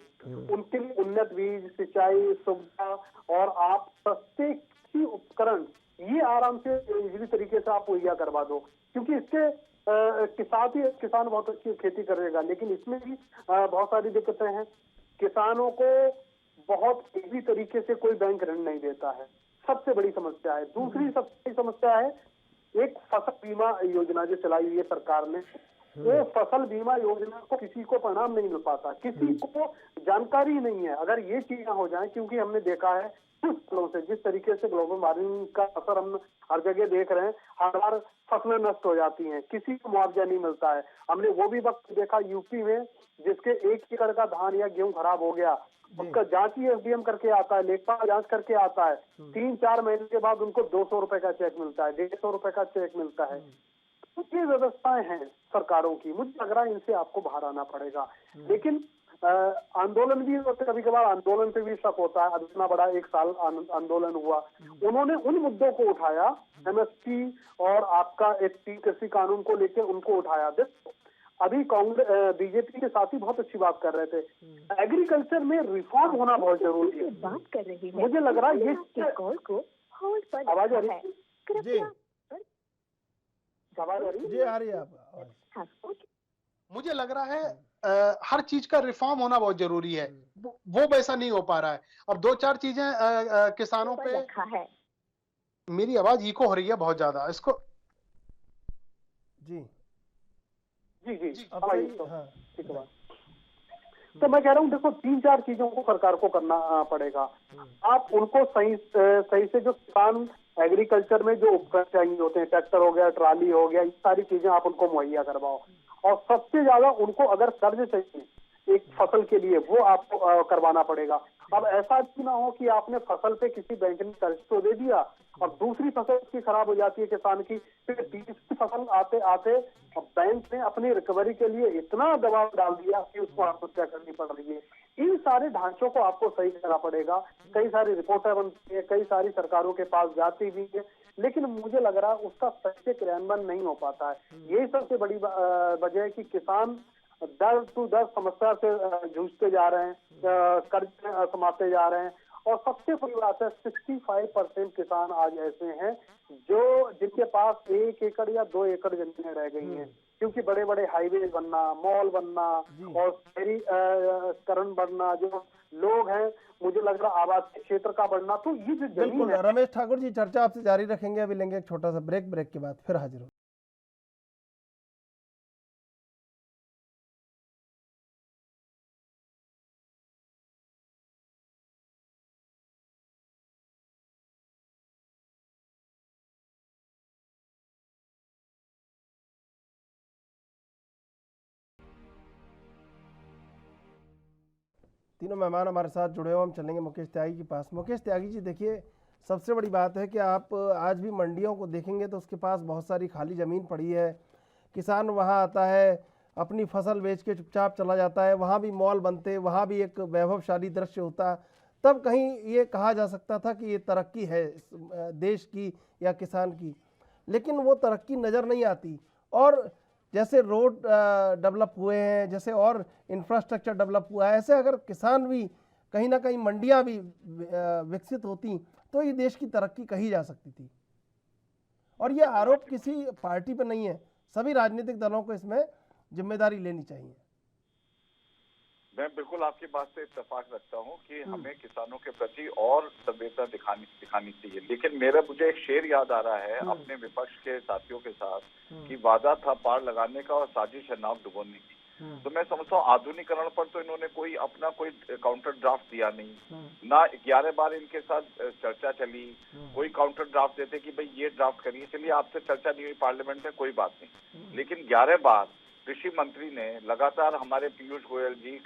[SPEAKER 4] उनके लिए उन्नत बीज, सिंचाई सुविधा और आप सस्ते कृषि उपकरण ये आराम से इजीली तरीके से आप मुहैया करवा दो, क्योंकि इसके के साथ ही किसान बहुत अच्छी खेती करेगा। लेकिन इसमें भी बहुत सारी दिक्कतें हैं। किसानों को बहुत इजी तरीके से कोई बैंक ऋण नहीं देता है, सबसे बड़ी समस्या है। दूसरी सबसे बड़ी समस्या है एक फसल बीमा योजना जो चलाई हुई है सरकार ने, वो फसल बीमा योजना को किसी को परिणाम नहीं मिल पाता, किसी को जानकारी नहीं है। अगर ये चीजें हो जाएं, क्योंकि हमने देखा है कुछ सालों से जिस तरीके से ग्लोबल वार्मिंग का असर हम हर जगह देख रहे हैं, हर बार फसलें नष्ट हो जाती हैं, किसी को मुआवजा नहीं मिलता है। हमने वो भी वक्त देखा यूपी में, जिसके 1 एकड़ का धान या गेहूं खराब हो गया, उसका जांच ही एसडीएम करके आता है, लेखपाल जांच करके आता है, 3-4 महीने के बाद उनको 200 रुपए का चेक मिलता है, 150 रुपए का चेक मिलता है। तो ये व्यवस्थाएं हैं सरकारों की, मुझे लग रहा है इनसे आपको बाहर आना पड़ेगा। लेकिन आंदोलन भी होते, कभी कभार आंदोलन पे भी शक होता है। अब इतना बड़ा 1 साल आंदोलन हुआ, उन्होंने उन मुद्दों को उठाया, एमएसपी और आपका एक कृषि कानून को लेकर उनको उठाया। देखो अभी कांग्रेस बीजेपी के साथी बहुत अच्छी बात कर रहे थे, एग्रीकल्चर में रिफॉर्म होना बहुत जरूरी है।
[SPEAKER 7] बात कर रही है,
[SPEAKER 4] मुझे लग रहा है ये
[SPEAKER 7] कॉल को होल्ड पर
[SPEAKER 4] आवाज आ
[SPEAKER 7] रखा
[SPEAKER 4] रही
[SPEAKER 7] है।
[SPEAKER 1] जी
[SPEAKER 7] कृपया
[SPEAKER 4] आवाज आ रही है?
[SPEAKER 1] जी आ रही है आप।
[SPEAKER 4] मुझे लग रहा है हर चीज का रिफॉर्म होना बहुत जरूरी है, वो वैसा नहीं हो पा रहा है। और 2-4 चीजें किसानों पे
[SPEAKER 7] रखा है।
[SPEAKER 4] मेरी आवाज इको हो रही है बहुत ज्यादा, इसको
[SPEAKER 1] जी
[SPEAKER 4] जी
[SPEAKER 1] अब
[SPEAKER 4] हाँ,
[SPEAKER 1] सही, हाँ
[SPEAKER 4] ठीक है। तो मैं कह रहा हूँ देखो 3-4 चीजों को सरकार को करना पड़ेगा। आप उनको सही से जो किसान एग्रीकल्चर में जो उपकरण चाहिए होते हैं, ट्रैक्टर हो गया, ट्राली हो गया, ये सारी चीजें आप उनको मुहैया करवाओ। और सबसे ज्यादा उनको अगर कर्ज चाहिए एक फसल के लिए, वो आपको करवाना पड़ेगा। अब ऐसा भी ना हो कि आपने फसल पे किसी बैंक ने कर्ज तो दे दिया और दूसरी फसल उसकी खराब हो जाती है किसान की, फिर तीसरी फसल आते आते बैंक ने अपनी रिकवरी के लिए इतना दबाव डाल दिया कि उसको आत्महत्या करनी पड़ रही है। इन सारे ढांचों को आपको सही करना पड़ेगा। कई सारी रिपोर्टें बनती है, कई सारी सरकारों के पास जाती भी है, लेकिन मुझे लग रहा है उसका सही से क्रियान्वयन नहीं हो पाता है। यही सबसे बड़ी वजह है कि किसान दर टू दर समस्या से जूझते जा रहे हैं, कर्ज समाते जा रहे हैं। और सबसे बड़ी बात है 65% किसान आज ऐसे हैं जो जिनके पास 1 एकड़ या 2 एकड़ जमीनें रह गई हैं, क्योंकि बड़े बड़े हाईवे बनना, मॉल बनना और शहरीकरण बढ़ना, जो लोग हैं मुझे लग रहा आबादी क्षेत्र का बढ़ना, तो ये जो जमीन
[SPEAKER 1] बिल्कुल।
[SPEAKER 4] है।
[SPEAKER 1] रमेश ठाकुर जी चर्चा आपसे जारी रखेंगे, अभी लेंगे एक छोटा सा ब्रेक के बाद फिर हाजिर हो। तीनों मेहमान हमारे साथ जुड़े हुए, हम चलेंगे मुकेश त्यागी के पास। मुकेश त्यागी जी देखिए, सबसे बड़ी बात है कि आप आज भी मंडियों को देखेंगे तो उसके पास बहुत सारी खाली ज़मीन पड़ी है। किसान वहाँ आता है, अपनी फसल बेच के चुपचाप चला जाता है, वहाँ भी मॉल बनते, वहाँ भी एक वैभवशाली दृश्य होता, तब कहीं ये कहा जा सकता था कि ये तरक्की है देश की या किसान की। लेकिन वो तरक्की नज़र नहीं आती। और जैसे रोड डेवलप हुए हैं, जैसे और इंफ्रास्ट्रक्चर डेवलप हुआ है, ऐसे अगर किसान भी कहीं ना कहीं मंडियां भी विकसित होती तो ये देश की तरक्की कही जा सकती थी। और ये आरोप किसी पार्टी पर नहीं है, सभी राजनीतिक दलों को इसमें जिम्मेदारी लेनी चाहिए।
[SPEAKER 6] मैं बिल्कुल आपकी बात से इत्तेफाक रखता हूं कि हमें किसानों के प्रति और संवेदना दिखानी चाहिए। लेकिन मुझे एक शेर याद आ रहा है अपने विपक्ष के साथियों के साथ कि वादा था पार लगाने का और साजिश है नाव डुबोने की। तो मैं समझता हूँ आधुनिकरण पर तो इन्होंने अपना कोई काउंटर ड्राफ्ट दिया नहीं, ना 11 बार इनके साथ चर्चा चली, कोई काउंटर ड्राफ्ट देते कि भाई ये ड्राफ्ट करिए, चलिए आपसे चर्चा नहीं हुई पार्लियामेंट में, कोई बात नहीं। लेकिन 11 बार कृषि मंत्री ने लगातार, हमारे पीयूष गोयल जी,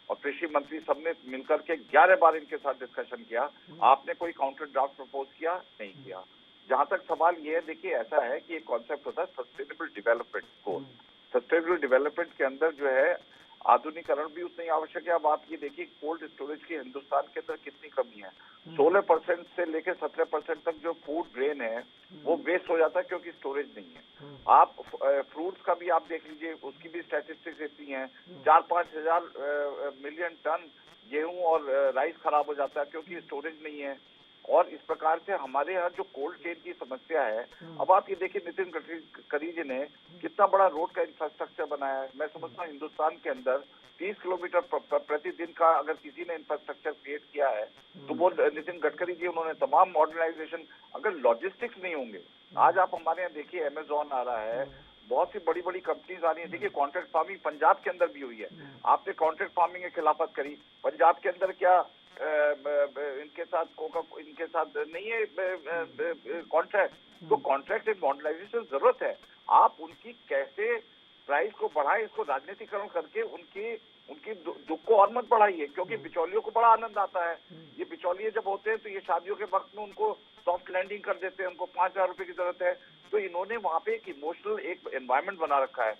[SPEAKER 6] और कृषि मंत्री सबने मिलकर के 11 बार इनके साथ डिस्कशन किया। आपने कोई काउंटर ड्राफ्ट प्रपोज किया? नहीं किया। जहां तक सवाल ये है, देखिए ऐसा है कि एक कॉन्सेप्ट होता है sustainable development goal. Sustainable development के अंदर जो है आधुनिकरण भी उतना ही आवश्यक है। अब आप ये देखिए कोल्ड स्टोरेज की हिंदुस्तान के अंदर कितनी कमी है। 16% से लेकर 17% तक जो फूड ग्रेन है वो वेस्ट हो जाता है क्योंकि स्टोरेज नहीं है। आप फ्रूट्स का भी आप देख लीजिए, उसकी भी स्टैटिस्टिक्स ऐसी हैं, 4-5 हजार मिलियन टन गेहूं और राइस खराब हो जाता है क्योंकि स्टोरेज नहीं है। और इस प्रकार से हमारे यहाँ जो कोल्ड चेन की समस्या है, अब आप ये देखिए नितिन गडकरी जी ने कितना बड़ा रोड का इंफ्रास्ट्रक्चर बनाया है। मैं समझता हूँ हिंदुस्तान के अंदर 30 किलोमीटर प्रतिदिन का अगर किसी ने इंफ्रास्ट्रक्चर क्रिएट किया है तो वो नितिन गडकरी जी, उन्होंने तमाम मॉडर्नाइजेशन। अगर लॉजिस्टिक्स नहीं होंगे, आज आप हमारे यहाँ देखिए अमेजोन आ रहा है, बहुत सी बड़ी बड़ी कंपनीज आ रही है। देखिए कॉन्ट्रैक्ट फार्मिंग पंजाब के अंदर भी हुई है। आपने कॉन्ट्रैक्ट फार्मिंग की खिलाफत करी। पंजाब के अंदर क्या इनके साथ नहीं है कॉन्ट्रैक्ट, तो कॉन्ट्रैक्ट एंड मॉडर्नाइजेशन जरूरत है। आप उनकी कैसे प्राइस को बढ़ाएं, इसको राजनीतिकरण करके उनकी दुख को और मत बढ़ाइए, क्योंकि बिचौलियों को बड़ा आनंद आता है। ये बिचौलिए जब होते हैं तो ये शादियों के वक्त में उनको सॉफ्ट लैंडिंग कर देते हैं, उनको 5,000 रुपए की जरूरत है, तो इन्होंने वहां पे एक इमोशनल एक एनवायरनमेंट बना रखा है।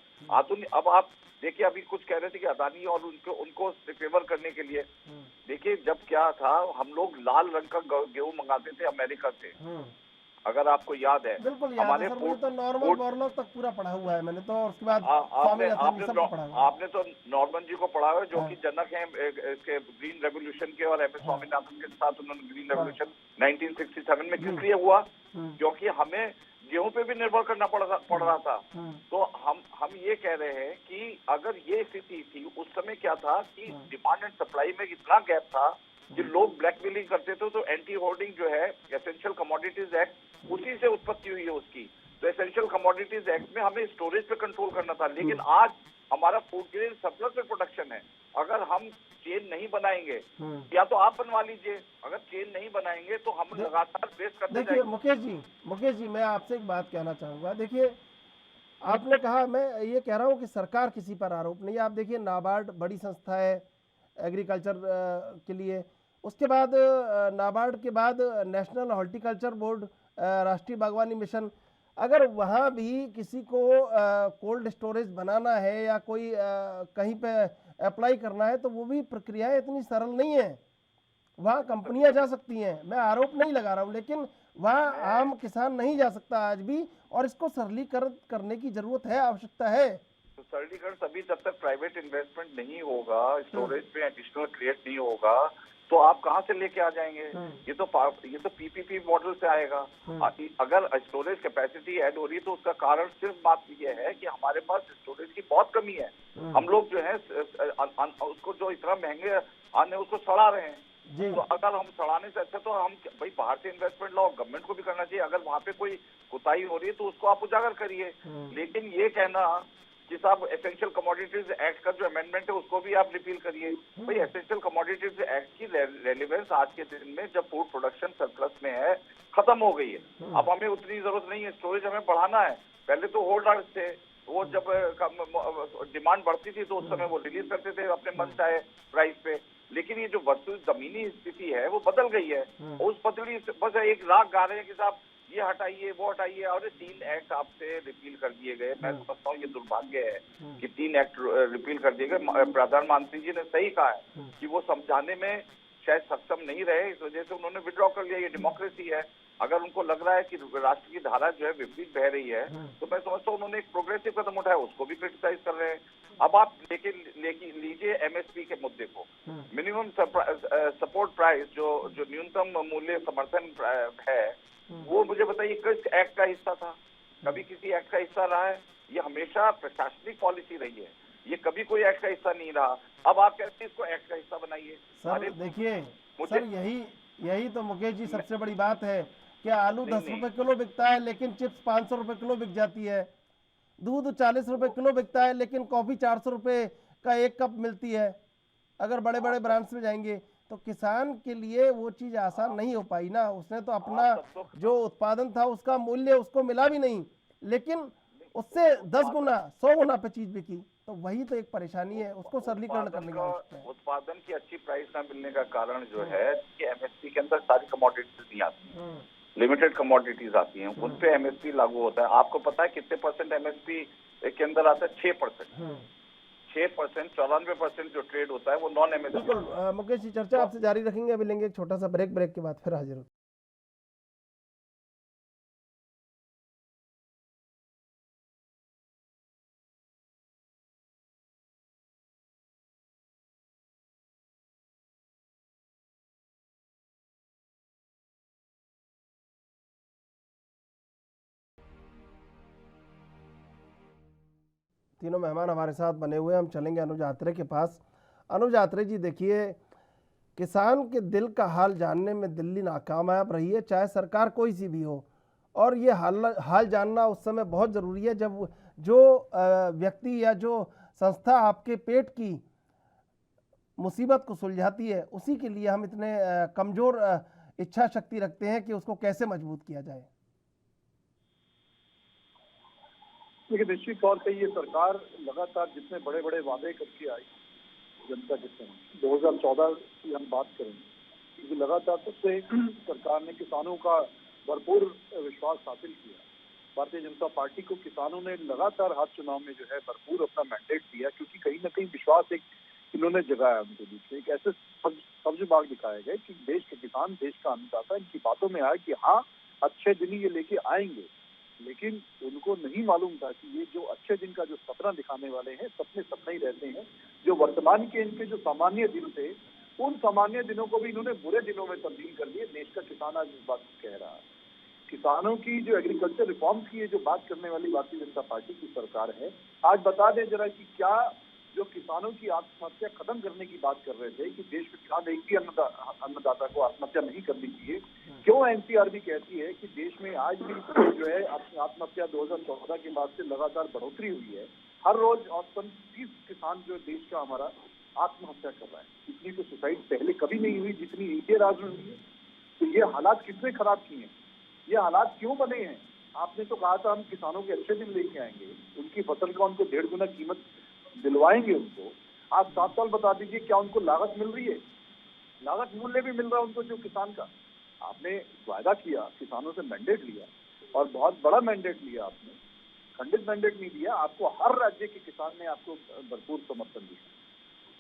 [SPEAKER 6] अब आप देखिए, अभी कुछ कह रहे थे कि अदानी और उनको फेवर करने के लिए, देखिए जब क्या था, हम लोग लाल रंग का गेहूं मंगाते थे अमेरिका से, अगर आपको याद है।
[SPEAKER 1] बिल्कुल याद है सर, मुझे तो नॉर्मन बोरलॉग तक पूरा पढ़ा हुआ है मैंने तो, और उसके बाद
[SPEAKER 6] आपने तो नॉर्मन जी को पढ़ा हुआ है, जो कि जनक हैं इसके ग्रीन रेवोल्यूशन के, और एम एस स्वामीनाथन के साथ उन्होंने ग्रीन रेवोल्यूशन 1967 में किस लिए हुआ, क्योंकि हमें गेहूं पे भी निर्भर करना पड़ रहा था। तो हम ये कह रहे हैं कि अगर ये स्थिति थी उस समय, क्या था कि डिमांड एंड सप्लाई में इतना गैप था कि लोग ब्लैकमेलिंग करते थे। तो एंटी होर्डिंग जो है, एसेंशियल कमोडिटीज एक्ट, उसी से उत्पत्ति हुई है उसकी। तो एसेंशियल कमोडिटीज एक्ट में हमें स्टोरेज पे कंट्रोल करना था, लेकिन आज हमारा फूड ग्रेन सरप्लस में प्रोडक्शन है। अगर हम चेन नहीं बनाएंगे, या तो आप बनवा लीजिए, अगर चेन नहीं बनाएंगे तो हम लगातार वेस्ट करते
[SPEAKER 1] जाएंगे। देखिए मुकेश जी मैं आपसे एक बात कहना चाहूंगा। देखिए आपने कहा, मैं ये कह रहा हूँ कि सरकार किसी पर आरोप नहीं है। आप देखिए नाबार्ड बड़ी संस्था है एग्रीकल्चर के लिए, उसके बाद नाबार्ड के बाद नेशनल हॉर्टिकल्चर बोर्ड, राष्ट्रीय बागवानी मिशन, अगर वहाँ भी किसी को कोल्ड स्टोरेज बनाना है या कोई कहीं पे अप्लाई करना है तो वो भी प्रक्रियाएं इतनी सरल नहीं है। वहाँ कंपनियां जा सकती हैं, मैं आरोप नहीं लगा रहा हूँ, लेकिन वहाँ आम किसान नहीं जा सकता आज भी, और इसको सरलीकरण करने की जरूरत है, आवश्यकता है।
[SPEAKER 6] तो सरलीकरण तभी जब तक प्राइवेट इन्वेस्टमेंट नहीं होगा, स्टोरेज पे एडिशनल क्रिएट नहीं होगा, तो आप कहाँ से लेके आ जाएंगे? ये तो पीपीपी मॉडल से आएगा। अगर स्टोरेज कैपेसिटी ऐड हो रही है तो उसका कारण सिर्फ बात ये है कि हमारे पास स्टोरेज की बहुत कमी है। हम लोग जो है उसको जो इतना महंगे अन्य उसको सड़ा रहे हैं। तो अगर हम सड़ाने से अच्छा तो हम भाई बाहर से इन्वेस्टमेंट लाओ, गवर्नमेंट को भी करना चाहिए। अगर वहाँ पे कोई कुताही हो रही है तो उसको आप उजागर करिए। लेकिन ये कहना कि साहब एसेंशियल कमोडिटीज एक्ट का जो अमेंडमेंट है उसको भी आप रिपील करिए, भाई एसेंशियल कमोडिटीज एक्ट की रेलेवेंस आज के दिन में जब फूड प्रोडक्शन सरप्लस में है खत्म हो गई है। अब हमें उतनी जरूरत नहीं है, स्टोरेज हमें बढ़ाना है। पहले तो होल्डर्स थे, वो जब डिमांड बढ़ती थी तो उस समय वो रिलीज करते थे अपने मन चाहे प्राइस पे, लेकिन ये जो वस्तु जमीनी स्थिति है वो बदल गई है। उस बदली बस एक राग गा रहे हैं कि साहब ये हटाइए वो हटाइए, और 3 एक्ट आपसे रिपील कर दिए गए। मैं समझता हूँ ये दुर्भाग्य है कि 3 एक्ट रिपील कर दिए गए। प्रधानमंत्री जी ने सही कहा है कि वो समझाने में शायद सक्षम नहीं रहे, इस वजह से उन्होंने विड्रॉ कर लिया। ये डेमोक्रेसी है। अगर उनको लग रहा है कि राष्ट्र की धारा जो है विपरीत बह रही है तो मैं समझता हूँ उन्होंने एक प्रोग्रेसिव कदम उठाया, उसको भी क्रिटिसाइज कर रहे हैं। अब आप लीजिए एमएसपी के मुद्दे को, मिनिमम सपोर्ट प्राइस, जो न्यूनतम मूल्य समर्थन है, वो मुझे बताइए किस एक्ट का हिस्सा था? कभी किसी एक्ट का हिस्सा रहा है? ये हमेशा प्रशासनिक पॉलिसी रही है, ये कभी कोई एक्ट का हिस्सा नहीं रहा। अब आप कहते हैं इसको एक्ट का हिस्सा बनाइए।
[SPEAKER 1] सर देखिए सर, यही तो मुकेश जी सबसे बड़ी बात है कि आलू 10 रुपए किलो बिकता है लेकिन चिप्स 500 रुपए किलो बिक जाती है, दूध 40 रुपए किलो बिकता है लेकिन कॉफी 400 रुपए का 1 कप मिलती है। अगर बड़े बड़े ब्रांड्स में जाएंगे तो किसान के लिए वो चीज आसान नहीं हो पाई ना। उसने तो अपना जो उत्पादन था उसका मूल्य उसको मिला भी नहीं, लेकिन उससे 10 गुना 100 गुना पे चीज बिकी, तो वही तो एक परेशानी है, उसको सरलीकरण करने की आवश्यकता है।
[SPEAKER 6] उत्पादन की अच्छी प्राइस ना मिलने का कारण जो है कि एमएसपी के अंदर सारी कमोडिटीज नहीं आती, लिमिटेड कमोडिटीज आती हैं, उन पे एमएसपी लागू होता है। आपको पता है कितने परसेंट एमएसपी के अंदर आता है? 6%। 6%, 94% जो ट्रेड होता है वो नॉन एमएसपी।
[SPEAKER 1] बिल्कुल मुकेश जी, चर्चा आपसे जारी रखेंगे, अभी लेंगे एक छोटा सा ब्रेक, ब्रेक के बाद फिर हाजिर होते हैं। तीनों मेहमान हमारे साथ बने हुए हैं, हम चलेंगे अनुज आत्रे के पास। अनुज आत्रे जी, देखिए, किसान के दिल का हाल जानने में दिल्ली नाकामयाब रही है, चाहे सरकार कोई सी भी हो, और ये हाल जानना उस समय बहुत ज़रूरी है जब जो व्यक्ति या जो संस्था आपके पेट की मुसीबत को सुलझाती है, उसी के लिए हम इतने कमज़ोर इच्छा शक्ति रखते हैं कि उसको कैसे मजबूत किया जाए।
[SPEAKER 8] देखिए, निश्चित तौर पे ये सरकार लगातार जितने बड़े बड़े वादे करके आई जनता के सामने, 2014 की हम बात करें, क्योंकि लगातार तब से सरकार ने किसानों का भरपूर विश्वास हासिल किया। भारतीय जनता पार्टी को किसानों ने लगातार हर चुनाव में जो है भरपूर अपना मैंडेट दिया, क्योंकि कहीं ना कहीं विश्वास एक इन्होंने जगाया उनके बीच में, एक ऐसे सब्ज बाग दिखाया गया कि देश के किसान, देश का अन्नदाता, इनकी बातों में आया कि हाँ, अच्छे दिन ये लेके आएंगे। लेकिन उनको नहीं मालूम था कि ये जो अच्छे दिन का जो सपना दिखाने वाले हैं, सपने सपने ही रहते हैं। जो वर्तमान के इनके जो सामान्य दिन थे, उन सामान्य दिनों को भी इन्होंने बुरे दिनों में तब्दील कर दिए। देश का किसान आज इस बात को कह रहा है। किसानों की जो एग्रीकल्चर रिफॉर्म्स की जो बात करने वाली भारतीय जनता पार्टी की सरकार है, आज बता दें जरा कि क्या जो किसानों की आत्महत्या खत्म करने की बात कर रहे थे कि देश में किसान एक भी अन्नदाता को आत्महत्या नहीं करनी चाहिए, क्यों एनसीआर भी कहती है कि देश में आज भी जो है आत्महत्या 2014 के बाद से लगातार बढ़ोतरी हुई है। हर रोज औसतन 30 किसान जो देश का हमारा आत्महत्या कर रहा है। इतनी तो सुसाइड पहले कभी नहीं हुई जितनी इंडिया राज में हुई है। तो ये हालात किसने खराब किए हैं? ये हालात क्यों बने हैं? आपने तो कहा था हम किसानों के अच्छे दिन लेके आएंगे, उनकी फसल का उनको 1.5 गुना कीमत दिलवाएंगे उनको। आप 7 साल बता दीजिए, क्या उनको लागत मिल रही है? लागत मूल्य भी मिल रहा है उनको जो किसान का। आपने वायदा किया, किसानों से मैंडेट लिया और बहुत बड़ा मैंडेट लिया आपने, खंडित मैंडेट नहीं दिया। आपको हर राज्य के किसान ने आपको भरपूर समर्थन दिया।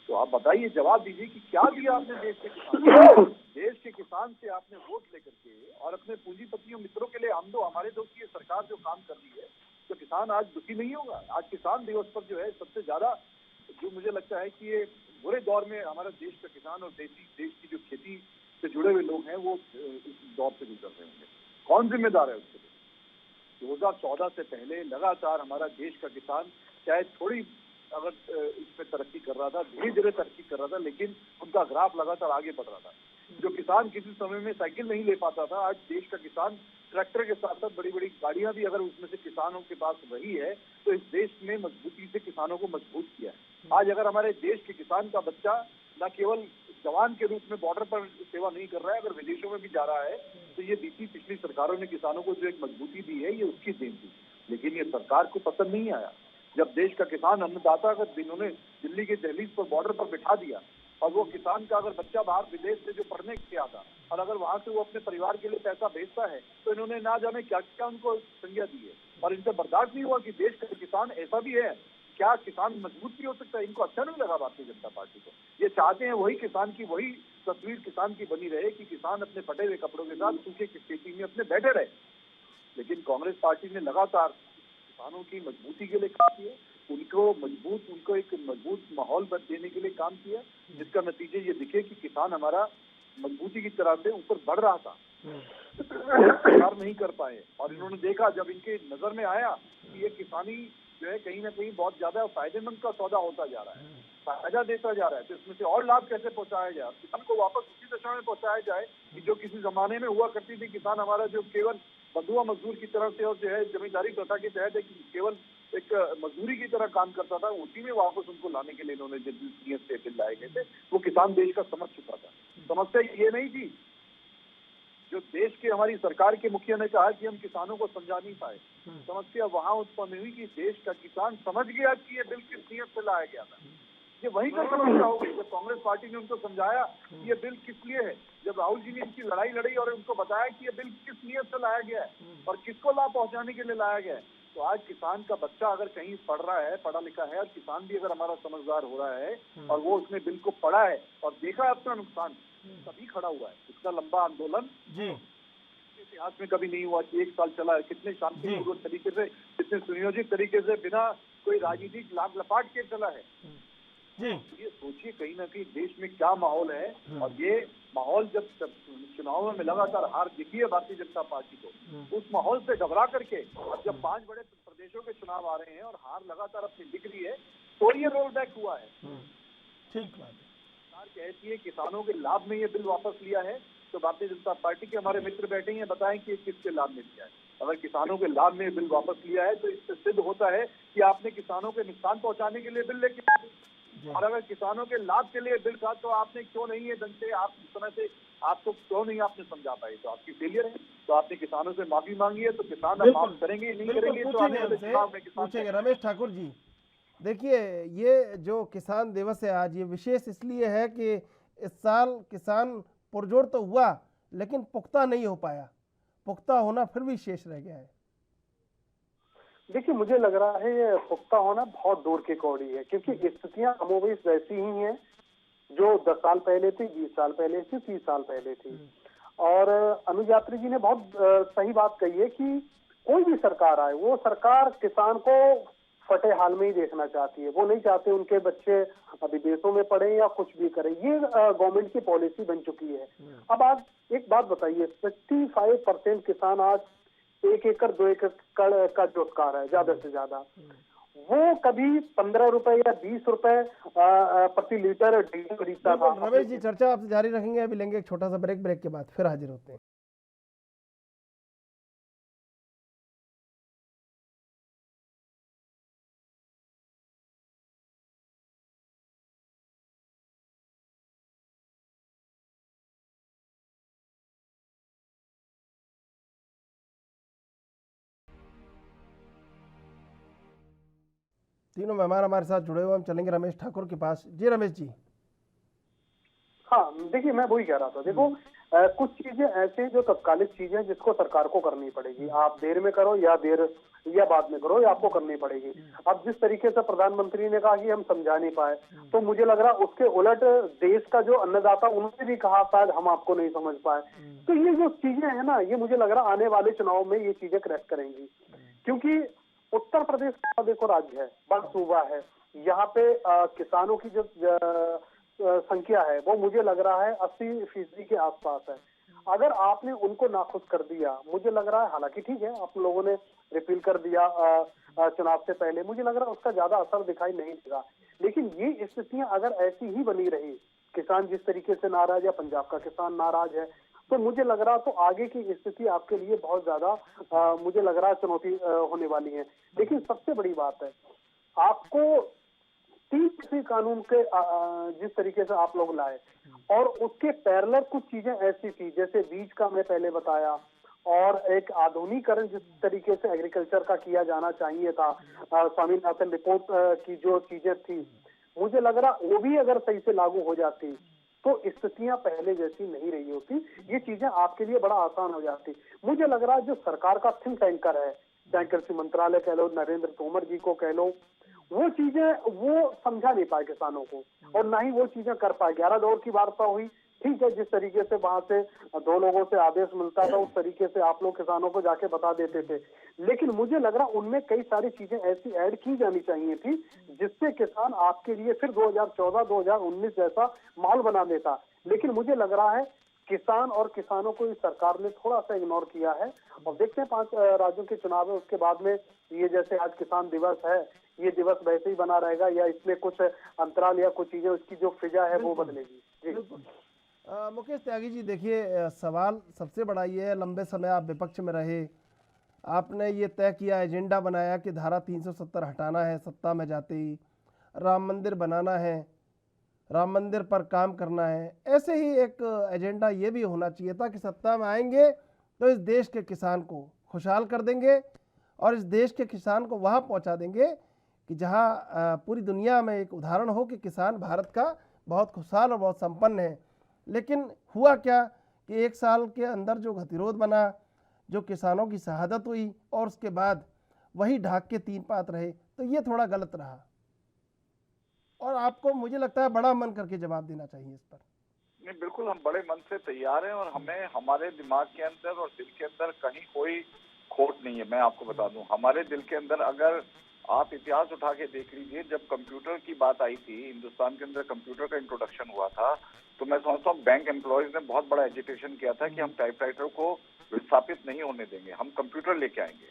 [SPEAKER 8] तो आप बताइए, जवाब दीजिए कि क्या दिया आपने देश के किसान को? देश के किसान से आपने वोट लेकर के और अपने पूंजीपतियों मित्रों के लिए हम दो हमारे दो की सरकार जो काम कर रही है, तो किसान आज दुखी नहीं होगा। आज किसान दिवस पर जो है सबसे ज्यादा जो मुझे लगता है कि ये बुरे दौर में हमारा देश का किसान और देश की जो खेती से जुड़े हुए लोग हैं वो इस दौर से गुजर रहे होंगे। कौन जिम्मेदार है उसके लिए? 2014 से पहले लगातार हमारा देश का किसान चाहे थोड़ी अगर इसमें तरक्की कर रहा था, धीरे धीरे तरक्की कर रहा था, लेकिन उनका ग्राफ लगातार आगे बढ़ रहा था। जो किसान किसी समय में साइकिल नहीं ले पाता था, आज देश का किसान ट्रैक्टर के साथ साथ बड़ी बड़ी गाड़ियां भी अगर उसमें से किसानों के पास रही है, तो इस देश ने मजबूती से किसानों को मजबूत किया है। आज अगर हमारे देश के किसान का बच्चा न केवल जवान के रूप में बॉर्डर पर सेवा नहीं कर रहा है, अगर विदेशों में भी जा रहा है, तो ये पिछली सरकारों ने किसानों को जो एक मजबूती दी है, ये उसकी देन थी। लेकिन ये सरकार को पसंद नहीं आया। जब देश का किसान अन्नदाता अगर इन्होंने दिल्ली के दहलीज पर बॉर्डर पर बिठा दिया और वो किसान का अगर बच्चा बाहर विदेश से जो पढ़ने के आता और अगर वहां से वो अपने परिवार के लिए पैसा भेजता है, तो इन्होंने ना जाने क्या क्या उनको संज्ञा दी है। और इनसे बर्दाश्त नहीं हुआ कि देश का किसान ऐसा भी है। क्या किसान मजबूत भी हो सकता है? इनको अच्छा नहीं लगा भारतीय जनता पार्टी को। ये चाहते हैं वही किसान की वही तस्वीर किसान की बनी रहे कि किसान अपने फटे हुए कपड़ों के साथ सूखे की खेती में अपने बैठे रहे। लेकिन कांग्रेस पार्टी ने लगातार किसानों की मजबूती के लिए काम किया, उनको एक मजबूत माहौल देने के लिए काम किया, जिसका नतीजे ये दिखे कि किसान हमारा मजबूती की तरह से ऊपर बढ़ रहा था, सरकार नहीं कर पाए। और इन्होंने देखा, जब इनके नजर में आया कि ये किसानी जो है कहीं ना कहीं बहुत ज्यादा फायदेमंद का सौदा होता जा रहा है, फायदा देता जा रहा है, तो इसमें से और लाभ कैसे पहुंचाया जाए, किसान को वापस उसी दशा में पहुंचाया जाए कि जो किसी जमाने में हुआ करती थी। किसान हमारा जो केवल बंधुआ मजदूर की तरह से और जो है जमींदारी प्रथा के तहत केवल एक मजदूरी की तरह काम करता था, उसी में वापस उनको लाने के लिए इन्होंने नियत से बिल लाए गए थे। वो किसान देश का समझ चुका था। समस्या ये नहीं थी जो देश प्रदेश के हमारी सरकार के मुखिया ने कहा कि हम किसानों को समझा नहीं पाए। समस्या वहां उत्पन्न हुई कि देश का किसान समझ गया कि ये बिल किस नियत से लाया गया था। ये वहीं का समस्या हो गई जब कांग्रेस पार्टी ने उनको समझाया कि ये बिल किस लिए है, जब राहुल जी ने इनकी लड़ाई लड़ी और उनको बताया कि ये बिल किस नियत से लाया गया है और किसको लाभ पहुंचाने के लिए लाया गया है। तो आज किसान का बच्चा अगर कहीं पढ़ रहा है, पढ़ा लिखा है, और किसान भी अगर हमारा समझदार हो रहा है और वो उसने बिल को पढ़ा है और देखा है अपना नुकसान, तभी खड़ा हुआ है। इतना लंबा आंदोलन इतिहास में कभी नहीं हुआ कि 1 साल चला है। कितने शांतिपूर्वक तरीके से, कितने सुनियोजित तरीके से, बिना कोई राजनीतिक लाभ लपाट के चला है। ये सोचिए कहीं ना कहीं देश में क्या माहौल है, और ये माहौल जब चुनावों में लगातार हार दिखी है भारतीय जनता पार्टी को, उस माहौल से घबरा करके अब जब 5 बड़े प्रदेशों के चुनाव आ रहे हैं और हार लगातार अपनी दिख रही है, तो ये रोल बैक हुआ है।
[SPEAKER 1] ठीक बात है।
[SPEAKER 8] सरकार कहती है किसानों के लाभ में ये बिल वापस लिया है, तो भारतीय जनता पार्टी के हमारे मित्र बैठे हैं, बताएं कि किसके लाभ में लिया है। अगर किसानों के लाभ में बिल वापस लिया है तो इससे सिद्ध होता है कि आपने किसानों के नुकसान पहुंचाने के लिए बिल लेके आए, और अगर किसानों के लाभ के लिए बिल था तो आपने क्यों नहीं है ढंग से, आप इस समय से आपको क्यों नहीं आपने समझा पाए, तो आपकी फेलियर है। तो आपने किसानों से माफी मांगी है, तो किसान अब माफ करेंगे नहीं करेंगे तो आने वाले चुनाव में किसान
[SPEAKER 1] पूछेंगे। रमेश ठाकुर जी, देखिए ये जो किसान दिवस है आज, ये विशेष इसलिए है कि इस साल किसान पुरजोर तो हुआ लेकिन पुख्ता नहीं हो पाया, पुख्ता होना फिर भी शेष रह गया है।
[SPEAKER 4] देखिए, मुझे लग रहा है ये पुख्ता होना बहुत दूर की कौड़ी है, क्योंकि स्थितियां कमोबेश वैसी ही हैं जो 10 साल पहले थी, 20 साल पहले थी, 30 साल पहले थी। और अनुज यात्री जी ने बहुत सही बात कही है कि कोई भी सरकार आए, वो सरकार किसान को फटे हाल में ही देखना चाहती है। वो नहीं चाहते उनके बच्चे विदेशों में पढ़े या कुछ भी करें। ये गवर्नमेंट की पॉलिसी बन चुकी है। अब आज एक बात बताइए, 55% किसान आज 1 एकड़ 2 एकड़ का जो कार है ज्यादा से ज्यादा, वो कभी 15 रुपए या 20 रुपए प्रति लीटर डीजल खरीदता था।
[SPEAKER 1] रमेश जी, चर्चा आपसे जारी रखेंगे, अभी लेंगे एक छोटा सा ब्रेक, ब्रेक के बाद फिर हाजिर होते हैं। तीनों मेहमान हमारे साथ जुड़े हुए, हम चलेंगे रमेश ठाकुर के पास। जी रमेश जी।
[SPEAKER 4] हाँ, देखिए मैं वही कह रहा था। देखो, कुछ चीजें ऐसे जो तत्कालिक चीजें जिसको सरकार को करनी पड़ेगी, आप देर में करो या बाद में करो, या आपको करनी पड़ेगी। अब जिस तरीके से प्रधानमंत्री ने कहा कि हम समझा नहीं पाए, तो मुझे लग रहा उसके उलट देश का जो अन्नदाता, उन्होंने भी कहा शायद हम आपको नहीं समझ पाए। तो ये जो चीजें है ना, ये मुझे लग रहा आने वाले चुनाव में ये चीजें करेक्ट करेंगी। क्योंकि उत्तर प्रदेश का देखो राज्य है, बड़ा सूबा है, यहाँ पे किसानों की जो संख्या है वो मुझे लग रहा है 80% के आसपास है। अगर आपने उनको नाखुश कर दिया, मुझे लग रहा है, हालांकि ठीक है आप लोगों ने रिपील कर दिया चुनाव से पहले, मुझे लग रहा है उसका ज्यादा असर दिखाई नहीं देगा। लेकिन ये स्थितियां अगर ऐसी ही बनी रही, किसान जिस तरीके से नाराज है, पंजाब का किसान नाराज है, तो मुझे लग रहा तो आगे की स्थिति आपके लिए बहुत ज्यादा मुझे लग रहा है चुनौती होने वाली है। लेकिन सबसे बड़ी बात है, आपको 3 कृषि कानून के जिस तरीके से आप लोग लाए, और उसके पैरेलल कुछ चीजें ऐसी थी, जैसे बीज का मैं पहले बताया, और एक आधुनिकीकरण जिस तरीके से एग्रीकल्चर का किया जाना चाहिए था, स्वामीनाथन रिपोर्ट की जो चीजें थी, मुझे लग रहा वो भी अगर सही से लागू हो जाती तो स्थितियां पहले जैसी नहीं रही होती, ये चीजें आपके लिए बड़ा आसान हो जाती। मुझे लग रहा है जो सरकार का थिंक टैंकर है, चाहे कृषि मंत्रालय कह लो, नरेंद्र तोमर जी को कह लो, वो चीजें वो समझा नहीं पाए किसानों को, और ना ही वो चीजें कर पाए। 11 दौर की वार्ता हुई, ठीक है, जिस तरीके से वहां से 2 लोगों से आदेश मिलता था उस तरीके से आप लोग किसानों को जाके बता देते थे। लेकिन मुझे लग रहा उनमें कई सारी चीजें ऐसी ऐड की जानी चाहिए थी जिससे किसान आपके लिए फिर 2014-2019 जैसा माहौल बना देता। लेकिन मुझे लग रहा है किसान और किसानों को इस सरकार ने थोड़ा सा इग्नोर किया है। और देखते हैं 5 राज्यों के चुनाव है, उसके बाद में ये जैसे आज किसान दिवस है, ये दिवस वैसे ही बना रहेगा या इसमें कुछ अंतराल या कुछ चीजें, उसकी जो फिजा है वो बदलेगी। जी
[SPEAKER 1] मुकेश त्यागी जी, देखिए सवाल सबसे बड़ा ये है, लंबे समय आप विपक्ष में रहे, आपने ये तय किया, एजेंडा बनाया कि धारा 370 हटाना है, सत्ता में जाते ही राम मंदिर बनाना है, राम मंदिर पर काम करना है। ऐसे ही एक एजेंडा ये भी होना चाहिए था कि सत्ता में आएंगे तो इस देश के किसान को खुशहाल कर देंगे और इस देश के किसान को वहाँ पहुँचा देंगे कि जहाँ पूरी दुनिया में एक उदाहरण हो कि किसान भारत का बहुत खुशहाल और बहुत संपन्न है। लेकिन हुआ क्या कि 1 साल के अंदर जो गतिरोध बना, जो किसानों की शहादत हुई और उसके बाद वही ढाक के 3 पात रहे, तो ये थोड़ा गलत रहा। और आपको मुझे लगता है बड़ा मन करके जवाब देना चाहिए इस पर।
[SPEAKER 6] नहीं, बिल्कुल हम बड़े मन से तैयार हैं और हमें हमारे दिमाग के अंदर और दिल के अंदर कहीं कोई खोट नहीं है। मैं आपको बता दूं, हमारे दिल के अंदर अगर आप इतिहास उठा के देख लीजिए, जब कंप्यूटर की बात आई थी, हिंदुस्तान के अंदर कंप्यूटर का इंट्रोडक्शन हुआ था, तो मैं समझता हूँ बैंक एम्प्लॉयज ने बहुत बड़ा एजिटेशन किया था कि हम टाइपराइटर को विस्थापित नहीं होने देंगे, हम कंप्यूटर लेके आएंगे।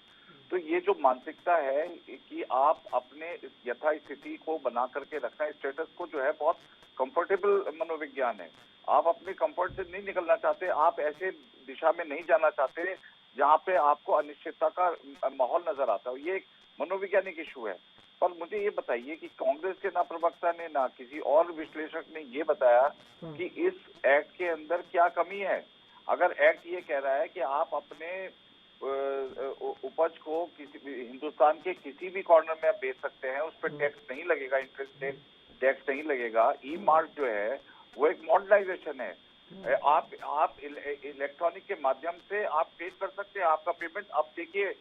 [SPEAKER 6] तो ये जो मानसिकता है कि आप अपने यथास्थिति को बना करके रखना, स्टेटस को जो है बहुत कंफर्टेबल मनोविज्ञान है। आप अपने कंफर्ट से नहीं निकलना चाहते, आप ऐसे दिशा में नहीं जाना चाहते जहाँ पे आपको अनिश्चितता का माहौल नजर आता है। ये एक मनोवैज्ञानिक इशू है। पर मुझे ये बताइए कि कांग्रेस के ना प्रवक्ता ने ना किसी और विश्लेषक ने ये बताया कि इस एक्ट के अंदर क्या कमी है। अगर एक्ट ये कह रहा है कि आप अपने उपज को किसी भी हिंदुस्तान के किसी भी कॉर्नर में आप बेच सकते हैं, उस पर टैक्स नहीं लगेगा, इंटरेस्ट टैक्स नहीं लगेगा। ई मार्ट जो है वो एक मॉडर्नाइजेशन है। आप इलेक्ट्रॉनिक के माध्यम से आप पे कर सकते हैं, आपका पेमेंट। अब देखिए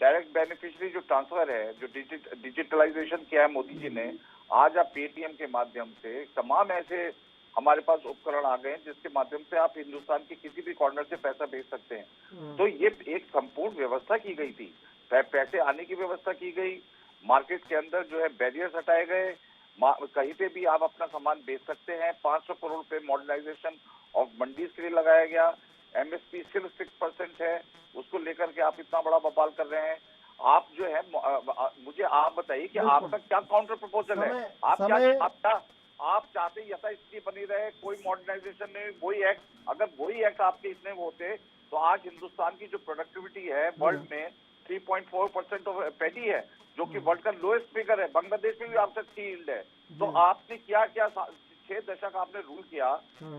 [SPEAKER 6] डायरेक्ट बेनिफिशियरी जो ट्रांसफर है, जो डिजिटलाइजेशन किया है मोदी जी ने, आज आप पेटीएम के माध्यम से तमाम ऐसे हमारे पास उपकरण आ गए हैं जिसके माध्यम से आप हिंदुस्तान के किसी भी कॉर्नर से पैसा भेज सकते हैं। तो ये एक संपूर्ण व्यवस्था की गई थी, पैसे आने की व्यवस्था की गई, मार्केट के अंदर जो है बैरियर्स हटाए गए, कहीं पे भी आप अपना सामान बेच सकते हैं। 500 करोड़ रुपए मॉडर्नाइजेशन ऑफ मंडीज के लिए लगाया गया। एमएसपी सिर्फ 6% है, उसको लेकर के आप इतना बड़ा बवाल कर रहे हैं। आप जो है मुझे आप बताइए कि आपका क्या काउंटर प्रपोजल है? आप चाहते यथास्थिति बनी रहे, कोई मॉडर्नाइजेशन नहीं, वही एक्ट, अगर वही एक्ट आपके इतने होते तो आज हिंदुस्तान की जो प्रोडक्टिविटी है वर्ल्ड में 3.4% ऑफ पैडी है, जो कि वर्ल्ड का लोएस्ट फिगर है। बांग्लादेश में भी आपसे अच्छी यील्ड है। तो आपने क्या क्या 6 दशक आपने रूल किया,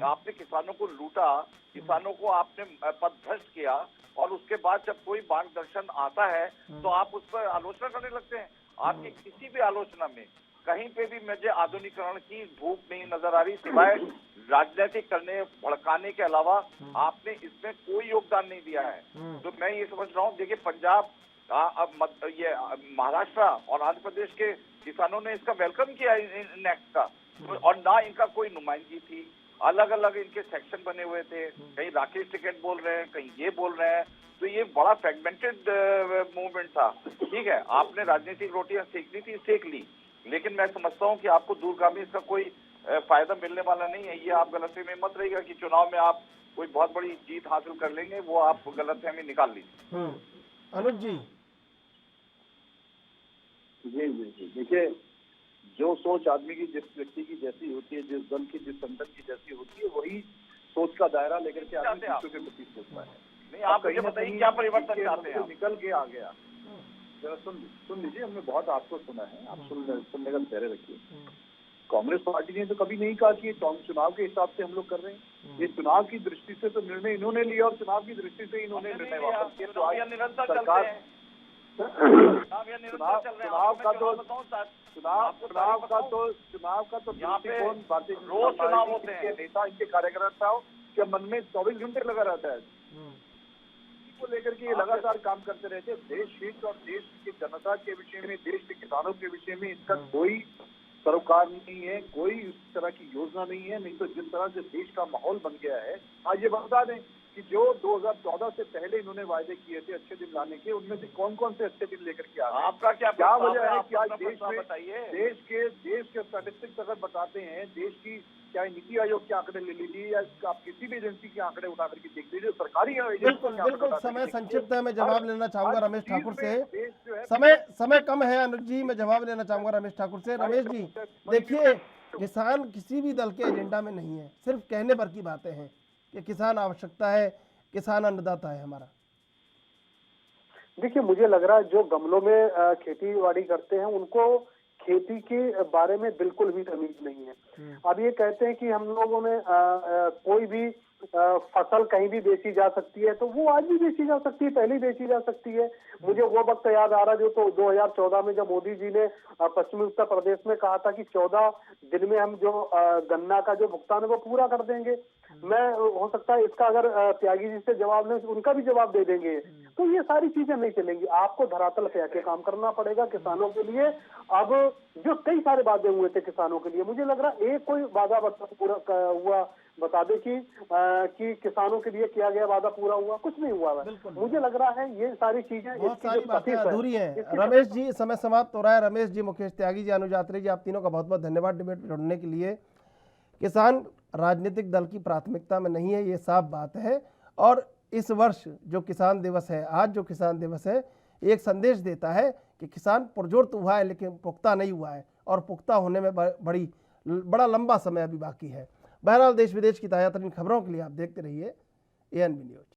[SPEAKER 6] आपने किसानों को लूटा, किसानों को आपने पदभ्रष्ट किया, और उसके बाद जब कोई मार्गदर्शन आता है तो आप उस पर आलोचना करने लगते हैं। आपकी किसी भी आलोचना में कहीं पे भी मुझे आधुनिकरण की भूख नहीं नजर आ रही, सिवाय राजनीतिक करने भड़काने के अलावा आपने इसमें कोई योगदान नहीं दिया है। तो मैं ये समझ रहा हूँ, देखिए पंजाब, ये महाराष्ट्र और आंध्र प्रदेश के किसानों ने इसका वेलकम किया इन एक्ट का, और ना इनका कोई नुमाइंदगी थी। अलग अलग इनके सेक्शन बने हुए थे, कहीं राकेश टिकैत बोल रहे हैं, कहीं ये बोल रहे हैं। तो ये बड़ा फ्रेगमेंटेड मूवमेंट था। ठीक है, आपने राजनीतिक रोटियां सेकनी थी, सेक ली, लेकिन मैं समझता हूँ कि आपको दूरगामी इसका कोई फायदा मिलने वाला नहीं है। ये आप गलतफहमी में मत रहिएगा कि चुनाव में आप कोई बहुत बड़ी जीत हासिल कर लेंगे, वो आप गलतफहमी निकाल लीजिए।
[SPEAKER 1] अनुज जी।
[SPEAKER 8] जी जी जी, देखिए, जो सोच आदमी की, जिस व्यक्ति की जैसी होती है, जिस दल की, जिस संगठन की जैसी होती है, वही सोच का दायरा लेकर के आदमी दूसरों के प्रति सोचता है।
[SPEAKER 6] नहीं, आप मुझे बताइए क्या परिवर्तन चाहते हैं?
[SPEAKER 8] निकल के आ गया। जरा सुन लीजिए, हमने बहुत आपको सुना है, आप सुनने का धैर्य रखिए। कांग्रेस पार्टी ने तो कभी नहीं कहा कि चुनाव के हिसाब से हम लोग कर रहे हैं। ये चुनाव की दृष्टि से तो निर्णय इन्होंने लिया, और चुनाव की दृष्टि से इन्होंने निर्णय वापस किया। सरकार चुनाव का तो दृष्टिकोण भारतीय जनता पार्टी के नेता, इनके कार्यकर्ताओं के मन में 24 घंटे लगा रहता है, को लेकर के ये लगातार काम करते रहते हैं। देश हित और देश की जनता के विषय में, देश के किसानों के विषय में इसका कोई सरोकार नहीं है, कोई उस तरह की योजना नहीं है। नहीं तो जिस तरह से देश का माहौल बन गया है, आज ये बता दें कि जो 2014 से पहले इन्होंने वायदे किए थे अच्छे दिन लाने के, उनमें से कौन कौन से अच्छे दिन लेकर के आ रहे हैं?
[SPEAKER 6] आपका
[SPEAKER 8] क्या वजह है कि आज देश
[SPEAKER 6] बताइए।
[SPEAKER 8] देश के स्टैटिस्टिक्स अगर बताते हैं, देश की चाहे नीति आयोग के आंकड़े ले लीजिए या आप किसी भी एजेंसी के आंकड़े उठा करके देख लीजिए, सरकारी
[SPEAKER 1] बिल्कुल समय संक्षिप्त है। मैं जवाब लेना चाहूंगा रमेश ठाकुर से। समय कम है अनुज जी, मैं जवाब लेना चाहूंगा रमेश ठाकुर से। रमेश जी, देखिए, किसान किसी भी दल के एजेंडा में नहीं है, सिर्फ कहने भर की बातें हैं कि किसान आवश्यकता है, किसान अन्नदाता है हमारा।
[SPEAKER 4] देखिए, मुझे लग रहा है जो गमलों में खेती बाड़ी करते हैं उनको खेती के बारे में बिल्कुल भी तमीज नहीं है। अब ये कहते हैं कि हम लोगों ने कोई भी
[SPEAKER 8] फसल कहीं भी बेची जा सकती है, तो वो आज भी बेची जा सकती है, पहले ही बेची जा सकती है। मुझे वो वक्त याद आ रहा जो तो 2014 में जब मोदी जी ने पश्चिमी उत्तर प्रदेश में कहा था कि 14 दिन में हम जो गन्ना का जो भुगतान है वो पूरा कर देंगे। मैं हो सकता है इसका अगर त्यागी जी से जवाब लें, उनका भी जवाब दे देंगे। तो ये सारी चीजें नहीं चलेंगी, आपको धरातल पे आके काम करना पड़ेगा किसानों के लिए। अब जो कई सारे वादे हुए थे किसानों के लिए, मुझे लग रहा एक कोई वादा पूरा हुआ बता दे कि किसानों के लिए किया गया वादा पूरा हुआ, कुछ नहीं हुआ है। मुझे लग रहा है ये सारी चीजें
[SPEAKER 1] बहुत सारी बातें अधूरी हैं। रमेश जी, समय समाप्त हो रहा है। रमेश जी, मुकेश त्यागी जी, अनुज यात्री जी, आप तीनों का बहुत बहुत धन्यवाद डिबेट में जुड़ने के लिए। किसान राजनीतिक दल की प्राथमिकता में नहीं है, ये साफ बात है। और इस वर्ष जो किसान दिवस है, आज जो किसान दिवस है, एक संदेश देता है कि किसान पुरजोर तो हुआ है लेकिन पुख्ता नहीं हुआ है, और पुख्ता होने में बड़ा लंबा समय अभी बाकी है। बहरहाल, देश विदेश की ताज़ा तरीन खबरों के लिए आप देखते रहिए ANB न्यूज।